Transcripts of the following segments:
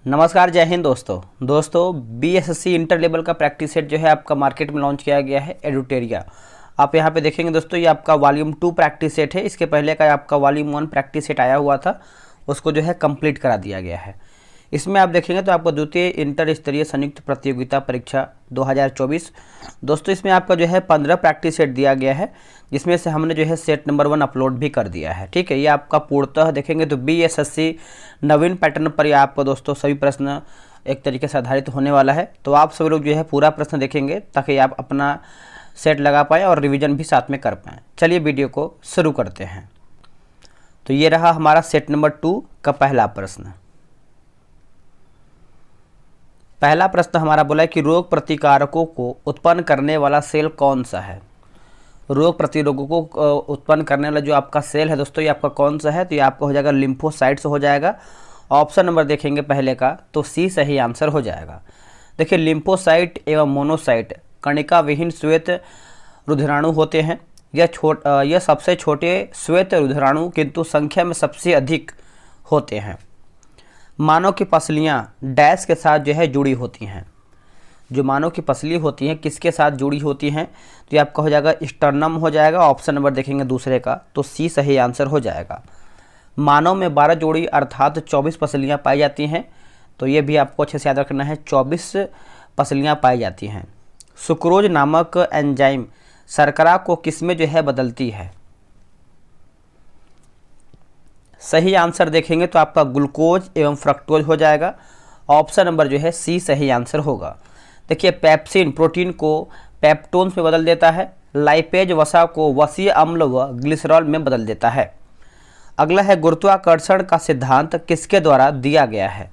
नमस्कार, जय हिंद दोस्तों बीएसएससी इंटर लेवल का प्रैक्टिस सेट जो है आपका मार्केट में लॉन्च किया गया है एडुटेरिया। आप यहाँ पे देखेंगे दोस्तों, ये आपका वॉल्यूम 2 प्रैक्टिस सेट है। इसके पहले का आपका वॉल्यूम 1 प्रैक्टिस सेट आया हुआ था, उसको जो है कंप्लीट करा दिया गया है। इसमें आप देखेंगे तो आपका द्वितीय इंटर स्तरीय संयुक्त प्रतियोगिता परीक्षा 2024 दोस्तों, इसमें आपका जो है 15 प्रैक्टिस सेट दिया गया है, जिसमें से हमने जो है सेट नंबर 1 अपलोड भी कर दिया है। ठीक है, ये आपका पूर्णतः देखेंगे तो बीएसएससी नवीन पैटर्न पर ये आपको दोस्तों सभी प्रश्न एक तरीके से आधारित होने वाला है। तो आप सभी लोग जो है पूरा प्रश्न देखेंगे ताकि आप अपना सेट लगा पाएँ और रिवीजन भी साथ में कर पाएँ। चलिए वीडियो को शुरू करते हैं। तो ये रहा हमारा सेट नंबर 2 का पहला प्रश्न। पहला प्रश्न हमारा बोला है कि रोग प्रतिकारकों को उत्पन्न करने वाला सेल कौन सा है। रोग प्रतिरोधकों को उत्पन्न करने वाला जो आपका सेल है दोस्तों, ये आपका कौन सा है? तो ये आपका हो जाएगा लिम्फोसाइट्स हो जाएगा। ऑप्शन नंबर देखेंगे पहले का तो सी सही आंसर हो जाएगा। देखिए, लिम्फोसाइट एवं मोनोसाइट कणिका विहीन श्वेत रुधिराणु होते हैं। यह सबसे छोटे श्वेत रुधिराणु किंतु संख्या में सबसे अधिक होते हैं। मानव की पसलियाँ डैश के साथ जो है जुड़ी होती हैं। जो मानव की पसली होती हैं किसके साथ जुड़ी होती हैं? तो ये आपका हो जाएगा स्टर्नम हो जाएगा। ऑप्शन नंबर देखेंगे दूसरे का तो सी सही आंसर हो जाएगा। मानव में 12 जोड़ी अर्थात 24 पसलियाँ पाई जाती हैं। तो ये भी आपको अच्छे से याद रखना है, 24 पसलियाँ पाई जाती हैं। सुक्रोज नामक एंजाइम शर्करा को किसमें जो है बदलती है? सही आंसर देखेंगे तो आपका ग्लूकोज एवं फ्रक्टोज हो जाएगा। ऑप्शन नंबर जो है सी सही आंसर होगा। देखिए, पैप्सिन प्रोटीन को पेप्टोन्स में बदल देता है। लाइपेज वसा को वसीय अम्ल व ग्लिसरॉल में बदल देता है। अगला है गुरुत्वाकर्षण का सिद्धांत किसके द्वारा दिया गया है?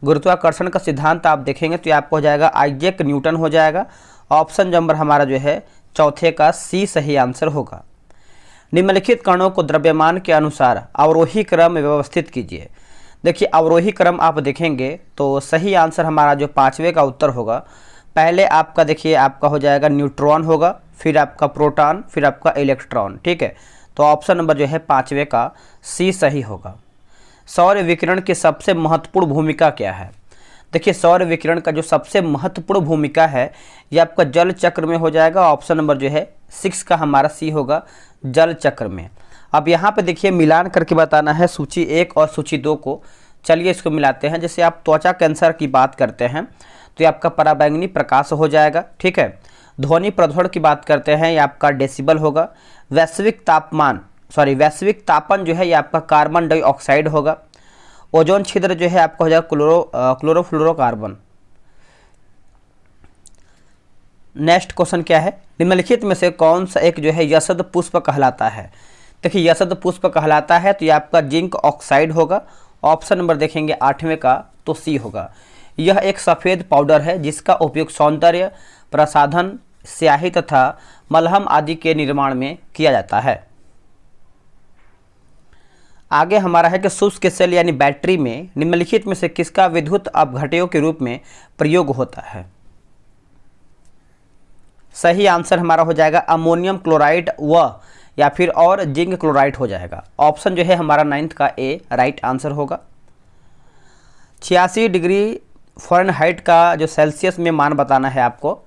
गुरुत्वाकर्षण का सिद्धांत आप देखेंगे तो आपको हो जाएगा आइजैक न्यूटन हो जाएगा। ऑप्शन नंबर हमारा जो है चौथे का सी सही आंसर होगा। निम्नलिखित कणों को द्रव्यमान के अनुसार अवरोही क्रम में व्यवस्थित कीजिए। देखिए, अवरोही क्रम आप देखेंगे तो सही आंसर हमारा जो 5वें का उत्तर होगा। पहले आपका देखिए आपका हो जाएगा न्यूट्रॉन होगा, फिर आपका प्रोटॉन, फिर आपका इलेक्ट्रॉन। ठीक है, तो ऑप्शन नंबर जो है 5वें का सी सही होगा। सौर विकिरण की सबसे महत्वपूर्ण भूमिका क्या है? देखिए, सौर विकिरण का जो सबसे महत्वपूर्ण भूमिका है ये आपका जल चक्र में हो जाएगा। ऑप्शन नंबर जो है 6 का हमारा सी होगा, जल चक्र में। अब यहाँ पे देखिए मिलान करके बताना है सूची 1 और सूची 2 को। चलिए इसको मिलाते हैं। जैसे आप त्वचा कैंसर की बात करते हैं तो ये आपका पराबैंगनी प्रकाश हो जाएगा। ठीक है, ध्वनि प्रदूषण की बात करते हैं ये आपका डेसिबल होगा। वैश्विक तापन जो है ये आपका कार्बन डाइऑक्साइड होगा। ओजोन छिद्र जो है आपका हो जाएगा क्लोरोफ्लोरोकार्बन। नेक्स्ट क्वेश्चन क्या है? निम्नलिखित में से कौन सा एक जो है यशद पुष्प कहलाता है? देखिए, यशद पुष्प कहलाता है तो ये आपका जिंक ऑक्साइड होगा। ऑप्शन नंबर देखेंगे 8वें का तो सी होगा। यह एक सफ़ेद पाउडर है जिसका उपयोग सौंदर्य प्रसाधन, स्याही तथा मलहम आदि के निर्माण में किया जाता है। आगे हमारा है कि शुष्क सेल यानी बैटरी में निम्नलिखित में से किसका विद्युत अपघट्यों के रूप में प्रयोग होता है? सही आंसर हमारा हो जाएगा अमोनियम क्लोराइड व या फिर और जिंक क्लोराइड हो जाएगा। ऑप्शन जो है हमारा 9th का ए राइट आंसर होगा। 86 डिग्री फ़ारेनहाइट का जो सेल्सियस में मान बताना है आपको।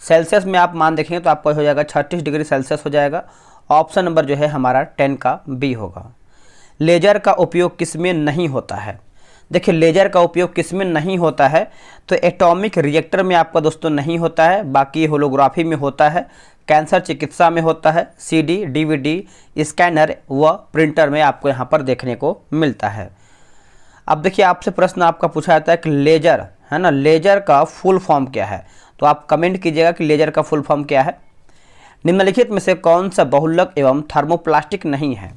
सेल्सियस में आप मान देखेंगे तो आपको हो जाएगा 36 डिग्री सेल्सियस हो जाएगा। ऑप्शन नंबर जो है हमारा 10 का बी होगा। लेजर का उपयोग किसमें नहीं होता है? देखिए, लेजर का उपयोग किसमें नहीं होता है? तो एटॉमिक रिएक्टर में आपका दोस्तों नहीं होता है, बाकी होलोग्राफी में होता है, कैंसर चिकित्सा में होता है, सीडी, डीवीडी, स्कैनर व प्रिंटर में आपको यहाँ पर देखने को मिलता है। अब देखिए, आपसे प्रश्न आपका पूछा जाता है कि लेजर है ना, लेजर का फुल फॉर्म क्या है? तो आप कमेंट कीजिएगा कि लेजर का फुल फॉर्म क्या है। निम्नलिखित में से कौन सा बहुलक एवं थर्मोप्लास्टिक नहीं है?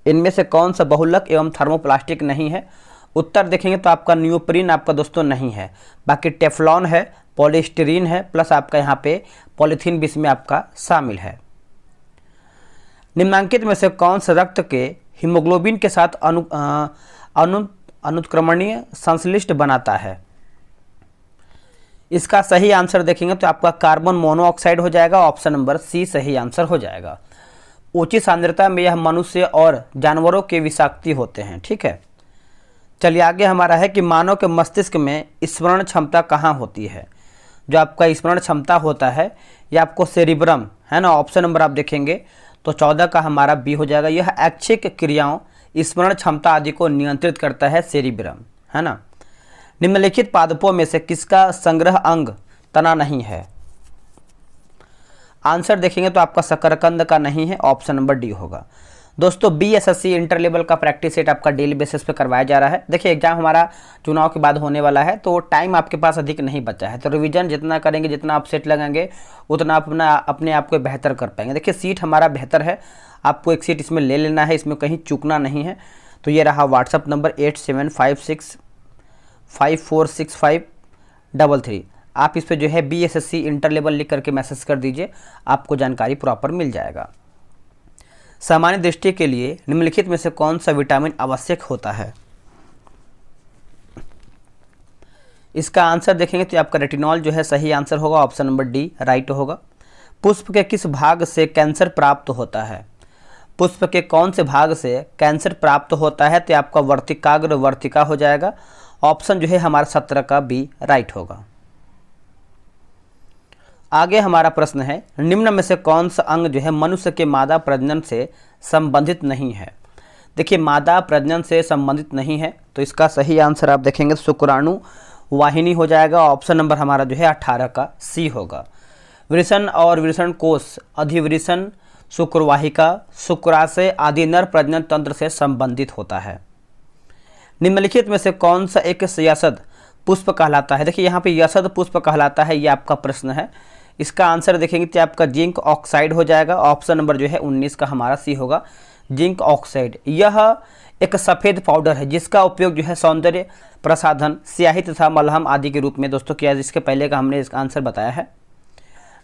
इनमें से कौन सा बहुलक एवं थर्मोप्लास्टिक नहीं है? उत्तर देखेंगे तो आपका नियोप्रीन आपका दोस्तों नहीं है, बाकी टेफ्लॉन है, पॉलीस्टीरीन है, प्लस आपका यहाँ पे पॉलीथीन भी इसमें आपका शामिल है। निम्नांकित में से कौन सा रक्त के हीमोग्लोबिन के साथ अनुत्क्रमणीय संश्लिष्ट बनाता है? इसका सही आंसर देखेंगे तो आपका कार्बन मोनोऑक्साइड हो जाएगा। ऑप्शन नंबर सी सही आंसर हो जाएगा। ऊंची सांद्रता में यह मनुष्य और जानवरों के विषाक्ती होते हैं। ठीक है, चलिए आगे हमारा है कि मानव के मस्तिष्क में स्मरण क्षमता कहाँ होती है। जो आपका स्मरण क्षमता होता है यह आपको सेरिब्रम है ना, ऑप्शन नंबर आप देखेंगे तो 14 का हमारा बी हो जाएगा। यह ऐच्छिक क्रियाओं, स्मरण क्षमता आदि को नियंत्रित करता है सेरिब्रम, है ना। निम्नलिखित पादपों में से किसका संग्रह अंग तना नहीं है। आंसर देखेंगे तो आपका शकरकंद का नहीं है, ऑप्शन नंबर डी होगा। दोस्तों बीएसएससी इंटर लेवल का प्रैक्टिस सेट आपका डेली बेसिस पे करवाया जा रहा है। देखिए एग्जाम हमारा चुनाव के बाद होने वाला है तो टाइम आपके पास अधिक नहीं बचा है, तो रिवीजन जितना करेंगे, जितना आप सेट लगाएंगे उतना आप अपने आप को बेहतर कर पाएंगे। देखिए सीट हमारा बेहतर है, आपको एक सीट इसमें ले लेना है, इसमें कहीं चूकना नहीं है। तो ये रहा व्हाट्सअप नंबर 8756546533। आप इस पर जो है बीएसएससी इंटर लेवल लिख करके मैसेज कर दीजिए, आपको जानकारी प्रॉपर मिल जाएगा। सामान्य दृष्टि के लिए निम्नलिखित में से कौन सा विटामिन आवश्यक होता है। इसका आंसर देखेंगे तो आपका रेटिनॉल जो है सही आंसर होगा, ऑप्शन नंबर डी राइट होगा। पुष्प के किस भाग से कैंसर प्राप्त होता है। पुष्प के कौन से भाग से कैंसर प्राप्त होता है, तो आपका वर्तिकाग्र वर्तिका हो जाएगा, ऑप्शन जो है हमारा 17 का बी राइट होगा। आगे हमारा प्रश्न है निम्न में से कौन सा अंग जो है मनुष्य के मादा प्रजनन से संबंधित नहीं है। देखिए मादा प्रजनन से संबंधित नहीं है तो इसका सही आंसर आप देखेंगे शुक्राणु वाहिनी हो जाएगा, ऑप्शन नंबर हमारा जो है 18 का सी होगा। वृषण और वृषण कोष, अधिवृषण, शुक्रवाहिका, शुक्राशय आदि नर प्रजनन तंत्र से संबंधित होता है। निम्नलिखित में से कौन सा एक यशद पुष्प कहलाता है। देखिए यहाँ पे यशद पुष्प कहलाता है, ये आपका प्रश्न है। इसका आंसर देखेंगे तो आपका जिंक ऑक्साइड हो जाएगा, ऑप्शन नंबर जो है 19 का हमारा सी होगा, जिंक ऑक्साइड। यह एक सफ़ेद पाउडर है जिसका उपयोग जो है सौंदर्य प्रसाधन, स्याही तथा मलहम आदि के रूप में दोस्तों किया, जिसके पहले का हमने इसका आंसर बताया है।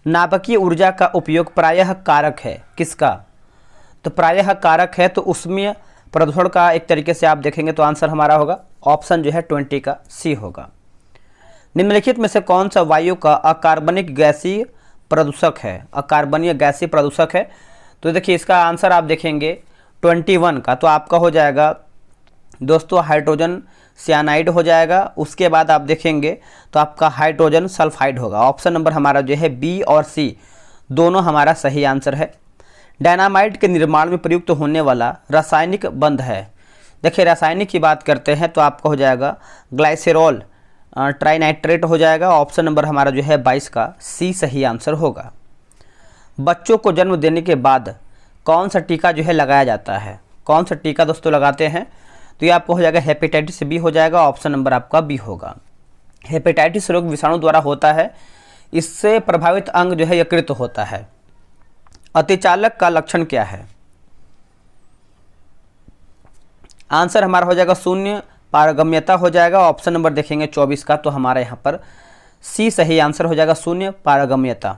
नाभिकीय ऊर्जा का उपयोग प्रायः कारक है किसका, तो प्रायः कारक है तो उसमें प्रदूषण का एक तरीके से आप देखेंगे तो आंसर हमारा होगा, ऑप्शन जो है 20 का सी होगा। निम्नलिखित में से कौन सा वायु का अकार्बनिक गैसीय प्रदूषक है। अकार्बनीय गैसीय प्रदूषक है तो देखिए इसका आंसर आप देखेंगे 21 का, तो आपका हो जाएगा दोस्तों हाइड्रोजन सियानाइड हो जाएगा। उसके बाद आप देखेंगे तो आपका हाइड्रोजन सल्फाइड होगा, ऑप्शन नंबर हमारा जो है बी और सी दोनों हमारा सही आंसर है। डायनामाइट के निर्माण में प्रयुक्त होने वाला रासायनिक बंध है। देखिए रासायनिक की बात करते हैं तो आपका हो जाएगा ग्लाइसेरॉल ट्राइनाइट्रेट हो जाएगा, ऑप्शन नंबर हमारा जो है 22 का सी सही आंसर होगा। बच्चों को जन्म देने के बाद कौन सा टीका जो है लगाया जाता है। कौन सा टीका दोस्तों लगाते हैं, तो ये आपको हो जाएगा हेपेटाइटिस बी हो जाएगा, ऑप्शन नंबर आपका बी होगा। हेपेटाइटिस रोग विषाणु द्वारा होता है, इससे प्रभावित अंग जो है यकृत होता है। अतिचालक का लक्षण क्या है। आंसर हमारा हो जाएगा शून्य पारगम्यता हो जाएगा, ऑप्शन नंबर देखेंगे 24 का, तो हमारा यहाँ पर सी सही आंसर हो जाएगा, शून्य पारगम्यता।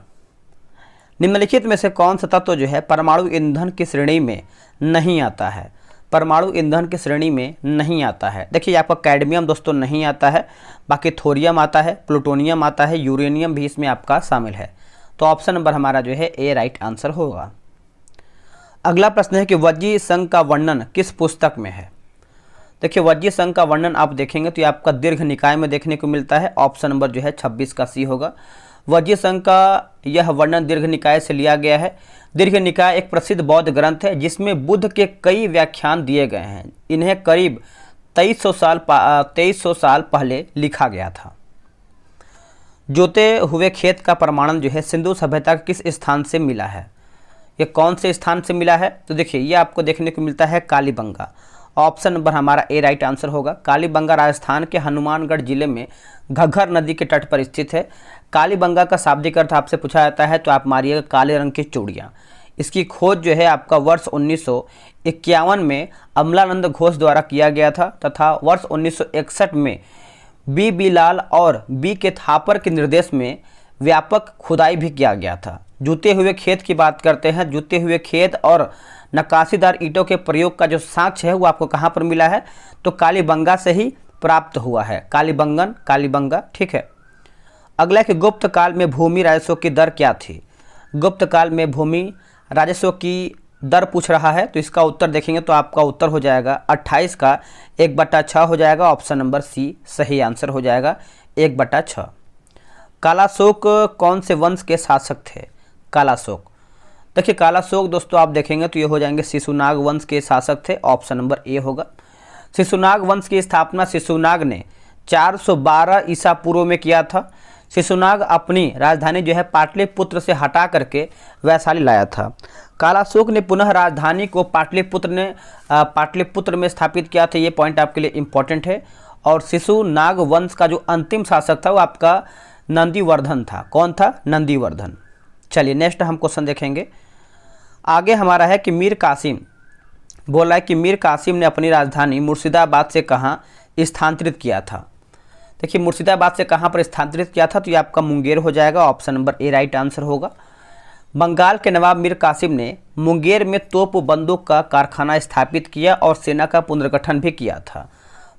निम्नलिखित में से कौन सा तत्व जो है परमाणु ईंधन की श्रेणी में नहीं आता है। परमाणु ईंधन की श्रेणी में नहीं आता है, देखिए आपका कैडमियम दोस्तों नहीं आता है, बाकी थोरियम आता है, प्लूटोनियम आता है, यूरेनियम भी इसमें आपका शामिल है, तो ऑप्शन नंबर हमारा जो है ए राइट आंसर होगा। अगला प्रश्न है कि वज्री संघ का वर्णन किस पुस्तक में है। देखिए वज्री संघ का वर्णन आप देखेंगे तो ये आपका दीर्घ निकाय में देखने को मिलता है, ऑप्शन नंबर जो है 26 का सी होगा। वज्री संघ का यह वर्णन दीर्घ निकाय से लिया गया है। दीर्घ निकाय एक प्रसिद्ध बौद्ध ग्रंथ है जिसमें बुद्ध के कई व्याख्यान दिए गए हैं। इन्हें करीब 2300 साल पहले लिखा गया था। जोते हुए खेत का प्रमाणन जो है सिंधु सभ्यता के किस स्थान से मिला है। ये कौन से स्थान से मिला है, तो देखिए ये आपको देखने को मिलता है कालीबंगा, ऑप्शन नंबर हमारा ए राइट आंसर होगा। कालीबंगा राजस्थान के हनुमानगढ़ जिले में घग्गर नदी के तट पर स्थित है। कालीबंगा का शाब्दिक अर्थ आपसे पूछा जाता है तो आप मारिएगा काले रंग की चूड़ियाँ। इसकी खोज जो है आपका वर्ष 1951 में अमलानंद घोष द्वारा किया गया था तथा वर्ष 1961 में बी लाल और बी के थापर के निर्देश में व्यापक खुदाई भी किया गया था। जूते हुए खेत की बात करते हैं, जूते हुए खेत और नक्काशीदार ईंटों के प्रयोग का जो साक्ष्य है वो आपको कहाँ पर मिला है, तो कालीबंगा से ही प्राप्त हुआ है, कालीबंगा, ठीक है। अगला कि गुप्त काल में भूमि राजस्व की दर क्या थी। गुप्त काल में भूमि राजस्व की दर पूछ रहा है, तो इसका उत्तर देखेंगे तो आपका उत्तर हो जाएगा 28 का 1/6 हो जाएगा। ऑप्शन नंबर सी सही आंसर हो जाएगा 1/6। कालाशोक कौन से वंश के शासक थे? कालाशोक, देखिए कालाशोक दोस्तों आप देखेंगे तो ये हो जाएंगे शिशुनाग वंश के शासक थे। ऑप्शन नंबर ए होगा। शिशुनाग वंश की स्थापना शिशुनाग ने 412 ईसा पूर्व में किया था। शिशुनाग अपनी राजधानी जो है पाटलिपुत्र से हटा करके वैशाली लाया था। कालाशोक ने पुनः राजधानी को पाटलिपुत्र में स्थापित किया था। ये पॉइंट आपके लिए इम्पोर्टेंट है। और शिशुनाग वंश का जो अंतिम शासक था वो आपका नंदीवर्धन था। कौन था? नंदीवर्धन। चलिए नेक्स्ट हम क्वेश्चन देखेंगे। आगे हमारा है कि मीर कासिम बोला है कि मीर कासिम ने अपनी राजधानी मुर्शिदाबाद से कहाँ स्थानांतरित किया था? देखिए मुर्शिदाबाद से कहाँ पर स्थानांतरित किया था, तो ये आपका मुंगेर हो जाएगा। ऑप्शन नंबर ए राइट आंसर होगा। बंगाल के नवाब मीर कासिम ने मुंगेर में तोप बंदूक का कारखाना स्थापित किया और सेना का पुनर्गठन भी किया था।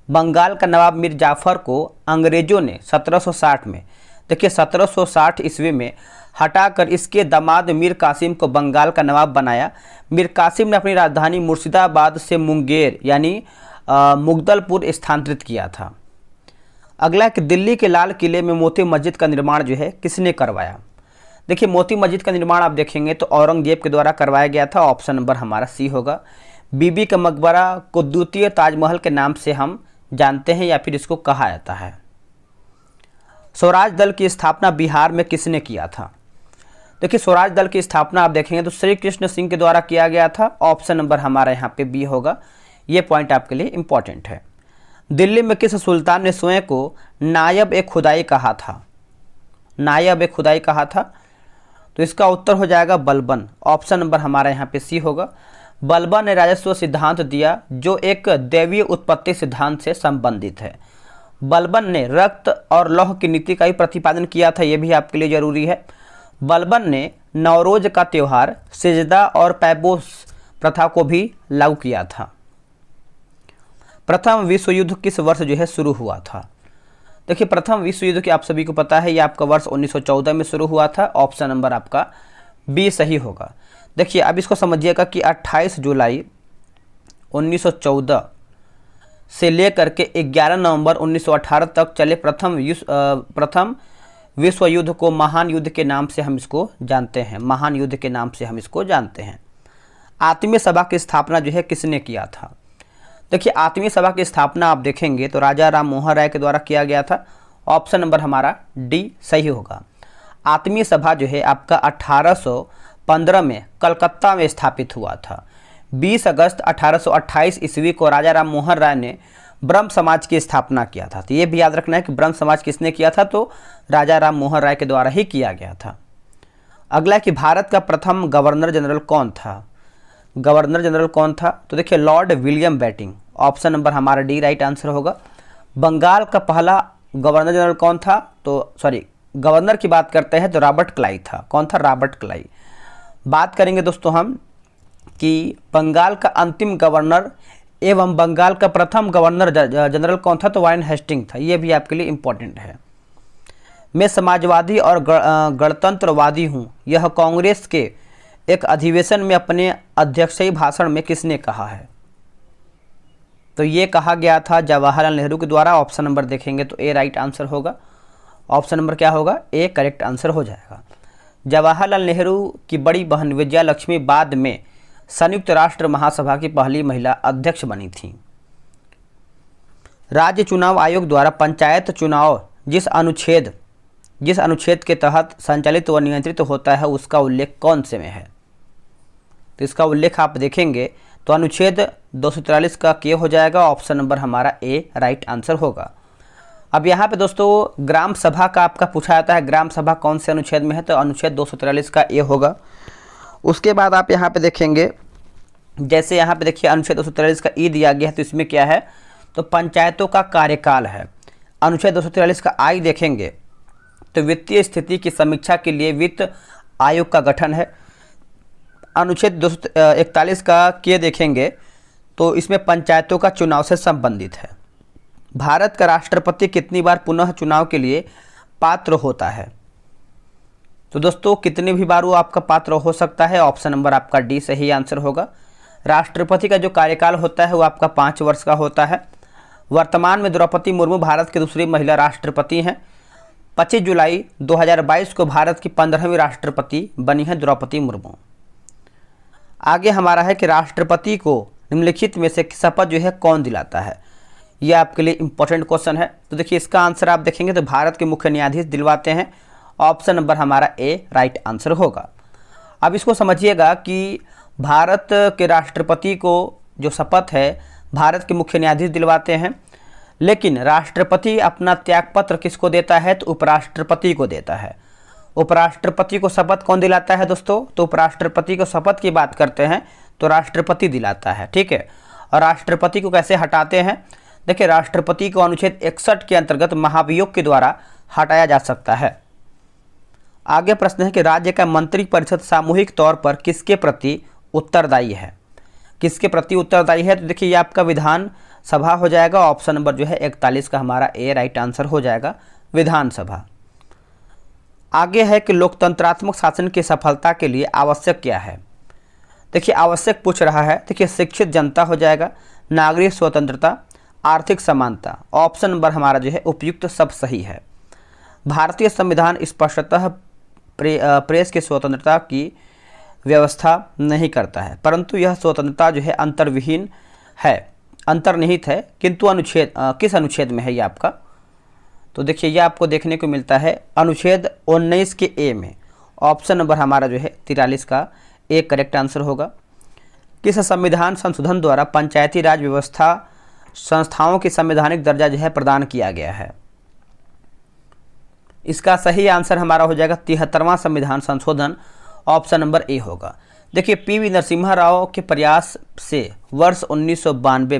बंगाल का नवाब मीर जाफर को अंग्रेजों ने 1760 में, देखिए 1760 ईस्वी में हटाकर इसके दामाद मीर कासिम को बंगाल का नवाब बनाया। मीर कासिम ने अपनी राजधानी मुर्शिदाबाद से मुंगेर यानी मुगदलपुर स्थानांतरित किया था। अगला है कि दिल्ली के लाल किले में मोती मस्जिद का निर्माण जो है किसने करवाया? देखिए मोती मस्जिद का निर्माण आप देखेंगे तो औरंगजेब के द्वारा करवाया गया था। ऑप्शन नंबर हमारा सी होगा। बीबी का मकबरा को द्वितीय ताजमहल के नाम से हम जानते हैं या फिर इसको कहा जाता है। स्वराज दल की स्थापना बिहार में किसने किया था? देखिए स्वराज दल की स्थापना आप देखेंगे तो श्री कृष्ण सिंह के द्वारा किया गया था। ऑप्शन नंबर हमारा यहाँ पे बी होगा। ये पॉइंट आपके लिए इंपॉर्टेंट है। दिल्ली में किस सुल्तान ने स्वयं को नायब ए खुदाई कहा था? नायब ए खुदाई कहा था, तो इसका उत्तर हो जाएगा बलबन। ऑप्शन नंबर हमारा यहाँ पे सी होगा। बलबन ने राजस्व सिद्धांत दिया जो एक दैवीय उत्पत्ति सिद्धांत से संबंधित है। बलबन ने रक्त और लौह की नीति का भी प्रतिपादन किया था, ये भी आपके लिए जरूरी है। बलबन ने नवरोज का त्यौहार, सिजदा और पैबोस प्रथा को भी लागू किया था। प्रथम विश्व युद्ध किस वर्ष जो है शुरू हुआ था? देखिए प्रथम विश्व युद्ध की आप सभी को पता है, ये आपका वर्ष 1914 में शुरू हुआ था। ऑप्शन नंबर आपका बी सही होगा। देखिए अब इसको समझिएगा कि 28 जुलाई 1914 से लेकर के 11 नवंबर 1918 तक चले प्रथम विश्व युद्ध को महान युद्ध के नाम से हम इसको जानते हैं। महान युद्ध के नाम से हम इसको जानते हैं। आत्मीय सभा की स्थापना जो है किसने किया था? देखिए आत्मीय सभा की स्थापना आप देखेंगे तो राजा राम मोहन राय के द्वारा किया गया था। ऑप्शन नंबर हमारा डी सही होगा। आत्मीय सभा जो है आपका 1815 में कलकत्ता में स्थापित हुआ था। 20 अगस्त 1828 ईस्वी को राजा राम मोहन राय ने ब्रह्म समाज की स्थापना किया था। तो ये भी याद रखना है कि ब्रह्म समाज किसने किया था, तो राजा राम मोहन राय के द्वारा ही किया गया था। अगला कि भारत का प्रथम गवर्नर जनरल कौन था? गवर्नर जनरल कौन था? तो देखिए Lord William Bentinck. Option number हमारा डी राइट आंसर होगा। बंगाल का पहला गवर्नर जनरल कौन था? तो सॉरी गवर्नर की बात करते हैं तो रॉबर्ट क्लाई था। कौन था? रॉबर्ट क्लाई। बात करेंगे दोस्तों हम कि बंगाल का अंतिम गवर्नर एवं बंगाल का प्रथम गवर्नर जनरल कौन था, तो वारेन हेस्टिंग था। ये भी आपके लिए इम्पोर्टेंट है। मैं समाजवादी और गणतंत्रवादी हूँ, यह कांग्रेस के एक अधिवेशन में अपने अध्यक्षीय भाषण में किसने कहा है? तो ये कहा गया था जवाहरलाल नेहरू के द्वारा। ऑप्शन नंबर देखेंगे तो ए राइट आंसर होगा। ऑप्शन नंबर क्या होगा? ए करेक्ट आंसर हो जाएगा। जवाहरलाल नेहरू की बड़ी बहन विजया लक्ष्मी बाद में संयुक्त राष्ट्र महासभा की पहली महिला अध्यक्ष बनी थी। राज्य चुनाव आयोग द्वारा पंचायत चुनाव जिस अनुच्छेद के तहत संचालित व नियंत्रित होता है उसका उल्लेख कौन से में है? तो इसका उल्लेख आप देखेंगे तो अनुच्छेद 243 का के हो जाएगा। ऑप्शन नंबर हमारा ए राइट आंसर होगा। अब यहाँ पे दोस्तों ग्राम सभा का आपका पूछा जाता है, ग्राम सभा कौन से अनुच्छेद में है, तो अनुच्छेद 243 का ए होगा। उसके बाद आप यहाँ पे देखेंगे, जैसे यहाँ पे देखिए अनुच्छेद 243 का ई दिया गया है, तो इसमें क्या है, तो पंचायतों का कार्यकाल है। अनुच्छेद 243 का आई देखेंगे तो वित्तीय स्थिति की समीक्षा के लिए वित्त आयोग का गठन है। अनुच्छेद 241 का के देखेंगे तो इसमें पंचायतों का चुनाव से संबंधित है। भारत का राष्ट्रपति कितनी बार पुनः चुनाव के लिए पात्र होता है? तो दोस्तों कितने भी बार वो आपका पात्र हो सकता है, ऑप्शन नंबर आपका डी सही आंसर होगा। राष्ट्रपति का जो कार्यकाल होता है वो आपका 5 वर्ष का होता है। वर्तमान में द्रौपदी मुर्मू भारत की दूसरी महिला राष्ट्रपति हैं। 25 जुलाई 2022 को भारत की 15वीं राष्ट्रपति बनी है द्रौपदी मुर्मू। आगे हमारा है कि राष्ट्रपति को निम्नलिखित में से शपथ जो है कौन दिलाता है, यह आपके लिए इंपॉर्टेंट क्वेश्चन है। तो देखिए इसका आंसर आप देखेंगे तो भारत के मुख्य न्यायाधीश दिलवाते हैं। ऑप्शन नंबर हमारा ए राइट आंसर होगा। अब इसको समझिएगा कि भारत के राष्ट्रपति को जो शपथ है भारत के मुख्य न्यायाधीश दिलवाते हैं, लेकिन राष्ट्रपति अपना त्यागपत्र किसको देता है, तो उपराष्ट्रपति को देता है। उपराष्ट्रपति को शपथ कौन दिलाता है दोस्तों, तो उपराष्ट्रपति को शपथ की बात करते हैं तो राष्ट्रपति दिलाता है, ठीक है। और राष्ट्रपति को कैसे हटाते हैं, देखिए राष्ट्रपति को अनुच्छेद 61 के अंतर्गत महाभियोग के द्वारा हटाया जा सकता है। आगे प्रश्न है कि राज्य का मंत्रिपरिषद सामूहिक तौर पर किसके प्रति उत्तरदायी है, किसके प्रति उत्तरदायी है, तो देखिए ये आपका विधान सभा हो जाएगा। ऑप्शन नंबर जो है 41 का हमारा ए राइट आंसर हो जाएगा, विधानसभा। आगे है कि लोकतंत्रात्मक शासन की सफलता के लिए आवश्यक क्या है, देखिए आवश्यक पूछ रहा है। देखिए शिक्षित जनता हो जाएगा, नागरिक स्वतंत्रता, आर्थिक समानता। ऑप्शन नंबर हमारा जो है उपयुक्त सब सही है। भारतीय संविधान स्पष्टतः प्रेस की स्वतंत्रता की व्यवस्था नहीं करता है, परंतु यह स्वतंत्रता जो है अंतर्विहीन है, अंतर्निहित है, किंतु अनुच्छेद किस अनुच्छेद में है ये आपका, तो देखिए ये आपको देखने को मिलता है अनुच्छेद 19 के ए में। ऑप्शन नंबर हमारा जो है 43 का ए करेक्ट आंसर होगा। किस संविधान संशोधन द्वारा पंचायती राज व्यवस्था संस्थाओं की संवैधानिक दर्जा जो है प्रदान किया गया है, इसका सही आंसर हमारा हो जाएगा 73वां संविधान संशोधन। ऑप्शन नंबर ए होगा। देखिए पीवी नरसिम्हा राव के प्रयास से वर्ष 1992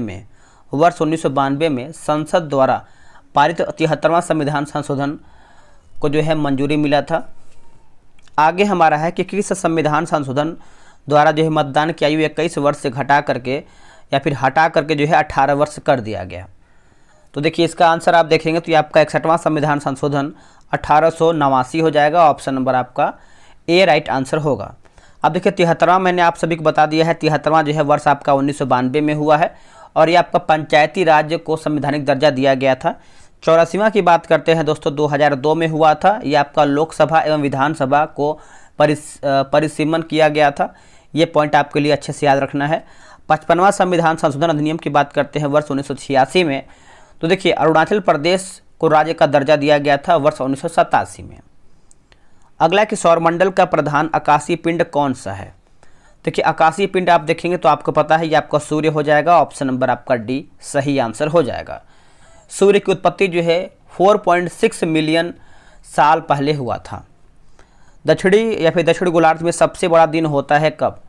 में संसद द्वारा पारित 73वां संविधान संशोधन को जो है मंजूरी मिला था। आगे हमारा है कि किस संविधान संशोधन द्वारा जो है मतदान की आयु 21 वर्ष से घटा करके या फिर हटा करके जो है 18 वर्ष कर दिया गया, तो देखिए इसका आंसर आप देखेंगे तो ये आपका 61वां संविधान संशोधन 1889 हो जाएगा। ऑप्शन नंबर आपका ए राइट आंसर होगा। अब देखिए 73वां मैंने आप सभी को बता दिया है, 73वां जो है वर्ष आपका 1992 में हुआ है और ये आपका पंचायती राज्य को संवैधानिक दर्जा दिया गया था। 84वां की बात करते हैं दोस्तों, 2002 में हुआ था, ये आपका लोकसभा एवं विधानसभा को परिसीमन किया गया था, ये पॉइंट आपके लिए अच्छे से याद रखना है। 55वां संविधान संशोधन अधिनियम की बात करते हैं वर्ष 1986 में, तो देखिए अरुणाचल प्रदेश को राज्य का दर्जा दिया गया था वर्ष 1987 में। अगला कि सौरमंडल का प्रधान आकाशीय पिंड कौन सा है, देखिए आकाशीय पिंड आप देखेंगे तो आपको पता है ये आपका सूर्य हो जाएगा। ऑप्शन नंबर आपका डी सही आंसर हो जाएगा। सूर्य की उत्पत्ति जो है 4.6 मिलियन साल पहले हुआ था। दक्षिणी गोलार्ध में सबसे बड़ा दिन होता है कब,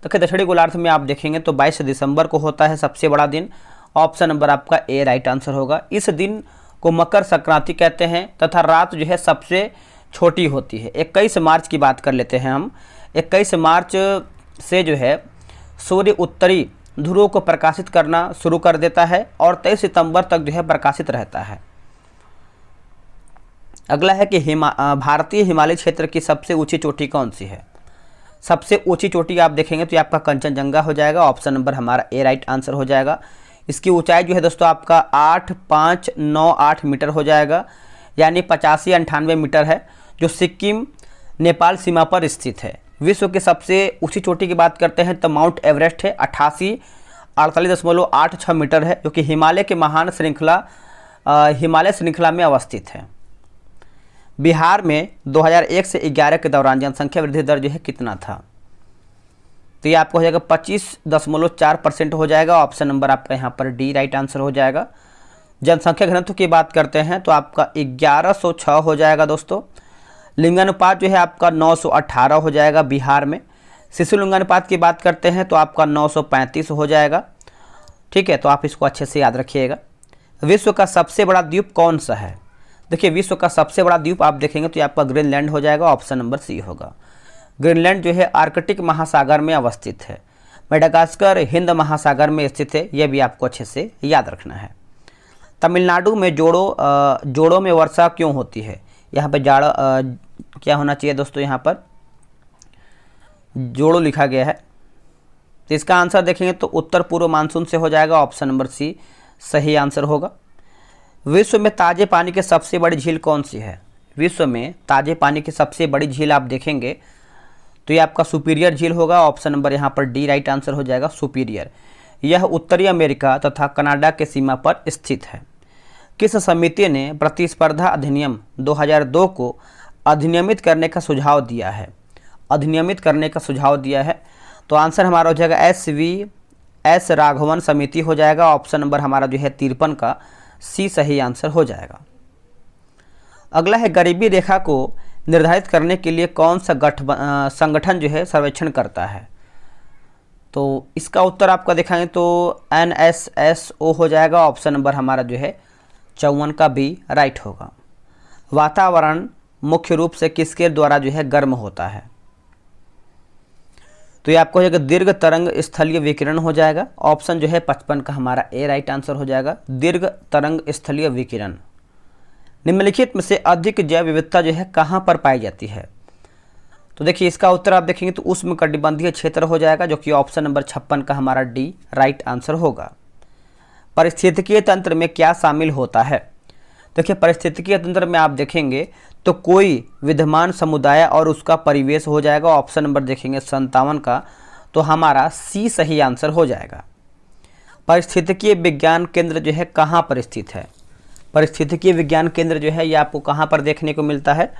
देखिए दक्षिणी गोलार्ध में आप देखेंगे तो 22 दिसंबर को होता है सबसे बड़ा दिन। ऑप्शन नंबर आपका ए राइट आंसर होगा। इस दिन को मकर संक्रांति कहते हैं तथा रात जो है सबसे छोटी होती है। 21 मार्च की बात कर लेते हैं हम। 21 मार्च से जो है सूर्य उत्तरी ध्रुव को प्रकाशित करना शुरू कर देता है और 23 सितंबर तक जो है प्रकाशित रहता है। अगला है कि भारतीय हिमालय क्षेत्र की सबसे ऊंची चोटी कौन सी है, सबसे ऊंची चोटी आप देखेंगे तो ये आपका कंचनजंगा हो जाएगा। ऑप्शन नंबर हमारा ए राइट आंसर हो जाएगा। इसकी ऊंचाई जो है दोस्तों आपका 8598 मीटर हो जाएगा, यानी 85-98 मीटर है, जो सिक्किम नेपाल सीमा पर स्थित है। विश्व की सबसे ऊंची चोटी की बात करते हैं तो माउंट एवरेस्ट है, 48.86 मीटर है, जो कि हिमालय के महान श्रृंखला हिमालय श्रृंखला में अवस्थित है। बिहार में 2001 से 11 के दौरान जनसंख्या वृद्धि दर जो है कितना था, तो ये आपको हो जाएगा 25.4% हो जाएगा। ऑप्शन नंबर आपका यहाँ पर डी राइट आंसर हो जाएगा। जनसंख्या घनत्व की बात करते हैं तो आपका 1106 हो जाएगा दोस्तों। लिंगानुपात जो है आपका 918 हो जाएगा बिहार में। शिशु लिंगानुपात की बात करते हैं तो आपका 935 हो जाएगा, ठीक है, तो आप इसको अच्छे से याद रखिएगा। विश्व का सबसे बड़ा द्वीप कौन सा है, देखिए विश्व का सबसे बड़ा द्वीप आप देखेंगे तो ये आपका ग्रीनलैंड हो जाएगा। ऑप्शन नंबर सी होगा। ग्रीनलैंड जो है आर्कटिक महासागर में अवस्थित है। मेडागास्कर हिंद महासागर में स्थित है, यह भी आपको अच्छे से याद रखना है। तमिलनाडु में जोड़ों में वर्षा क्यों होती है, यहाँ पे तो क्या होना चाहिए दोस्तों, यहाँ पर जोड़ो लिखा गया है। तो इसका आंसर देखेंगे तो उत्तर पूर्व मानसून से हो जाएगा, ऑप्शन नंबर सी सही आंसर होगा। विश्व में ताजे पानी की सबसे बड़ी झील कौन सी है? विश्व में ताजे पानी की सबसे बड़ी झील आप देखेंगे तो ये आपका सुपीरियर झील होगा, ऑप्शन नंबर यहाँ पर डी राइट आंसर हो जाएगा, सुपीरियर। यह उत्तरी अमेरिका तथा कनाडा के सीमा पर स्थित है। किस समिति ने प्रतिस्पर्धा अधिनियम 2002 को अधिनियमित करने का सुझाव दिया है? अधिनियमित करने का सुझाव दिया है, तो आंसर हमारा हो जाएगा एस राघवन समिति हो जाएगा, ऑप्शन नंबर हमारा जो है 53 का सी सही आंसर हो जाएगा। अगला है गरीबी रेखा को निर्धारित करने के लिए कौन सा संगठन जो है सर्वेक्षण करता है? तो इसका उत्तर आपका दिखाएंगे तो NSSO हो जाएगा, ऑप्शन नंबर हमारा जो है 54 का बी राइट होगा। वातावरण मुख्य रूप से किसके द्वारा जो है गर्म होता है? तो ये आपको हो जाएगा दीर्घ तरंग स्थलीय विकिरण हो जाएगा, ऑप्शन जो है 55 का हमारा ए राइट आंसर हो जाएगा, दीर्घ तरंग स्थलीय विकिरण। निम्नलिखित में से अधिक जैव विविधता जो है कहाँ पर पाई जाती है? तो देखिए इसका उत्तर आप देखेंगे तो उष्णकटिबंधीय क्षेत्र हो जाएगा, जो कि ऑप्शन नंबर 56 का हमारा डी राइट आंसर होगा। पारिस्थितिकीय तंत्र में क्या शामिल होता है? देखिए पारिस्थितिकीय तंत्र में आप देखेंगे तो कोई विद्यमान समुदाय और उसका परिवेश हो जाएगा, ऑप्शन नंबर देखेंगे 57 का, तो हमारा सी सही आंसर हो जाएगा। पारिस्थितिकीय विज्ञान केंद्र जो है कहाँ पर स्थित है? पारिस्थितिकीय विज्ञान केंद्र जो है ये आपको कहाँ पर देखने को मिलता है?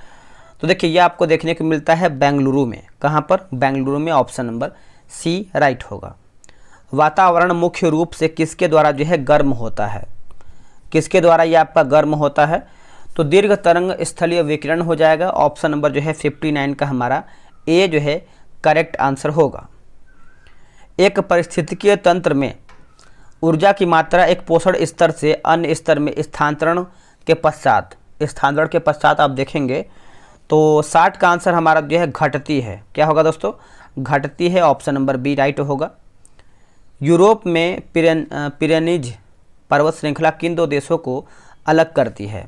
तो देखिए ये आपको देखने को मिलता है बेंगलुरु में। कहाँ पर? बेंगलुरु में, ऑप्शन नंबर सी राइट होगा। वातावरण मुख्य रूप से किसके द्वारा जो है गर्म होता है? किसके द्वारा ये आपका गर्म होता है? तो दीर्घ तरंग स्थलीय विकिरण हो जाएगा, ऑप्शन नंबर जो है 59 का हमारा ए जो है करेक्ट आंसर होगा। एक पारिस्थितिकीय तंत्र में ऊर्जा की मात्रा एक पोषण स्तर से अन्य स्तर में स्थानांतरण के पश्चात आप देखेंगे तो 60 का आंसर हमारा जो है घटती है। क्या होगा दोस्तों? घटती है, ऑप्शन नंबर बी राइट होगा। यूरोप में पिरेनीज पर्वत श्रृंखला किन दो देशों को अलग करती है?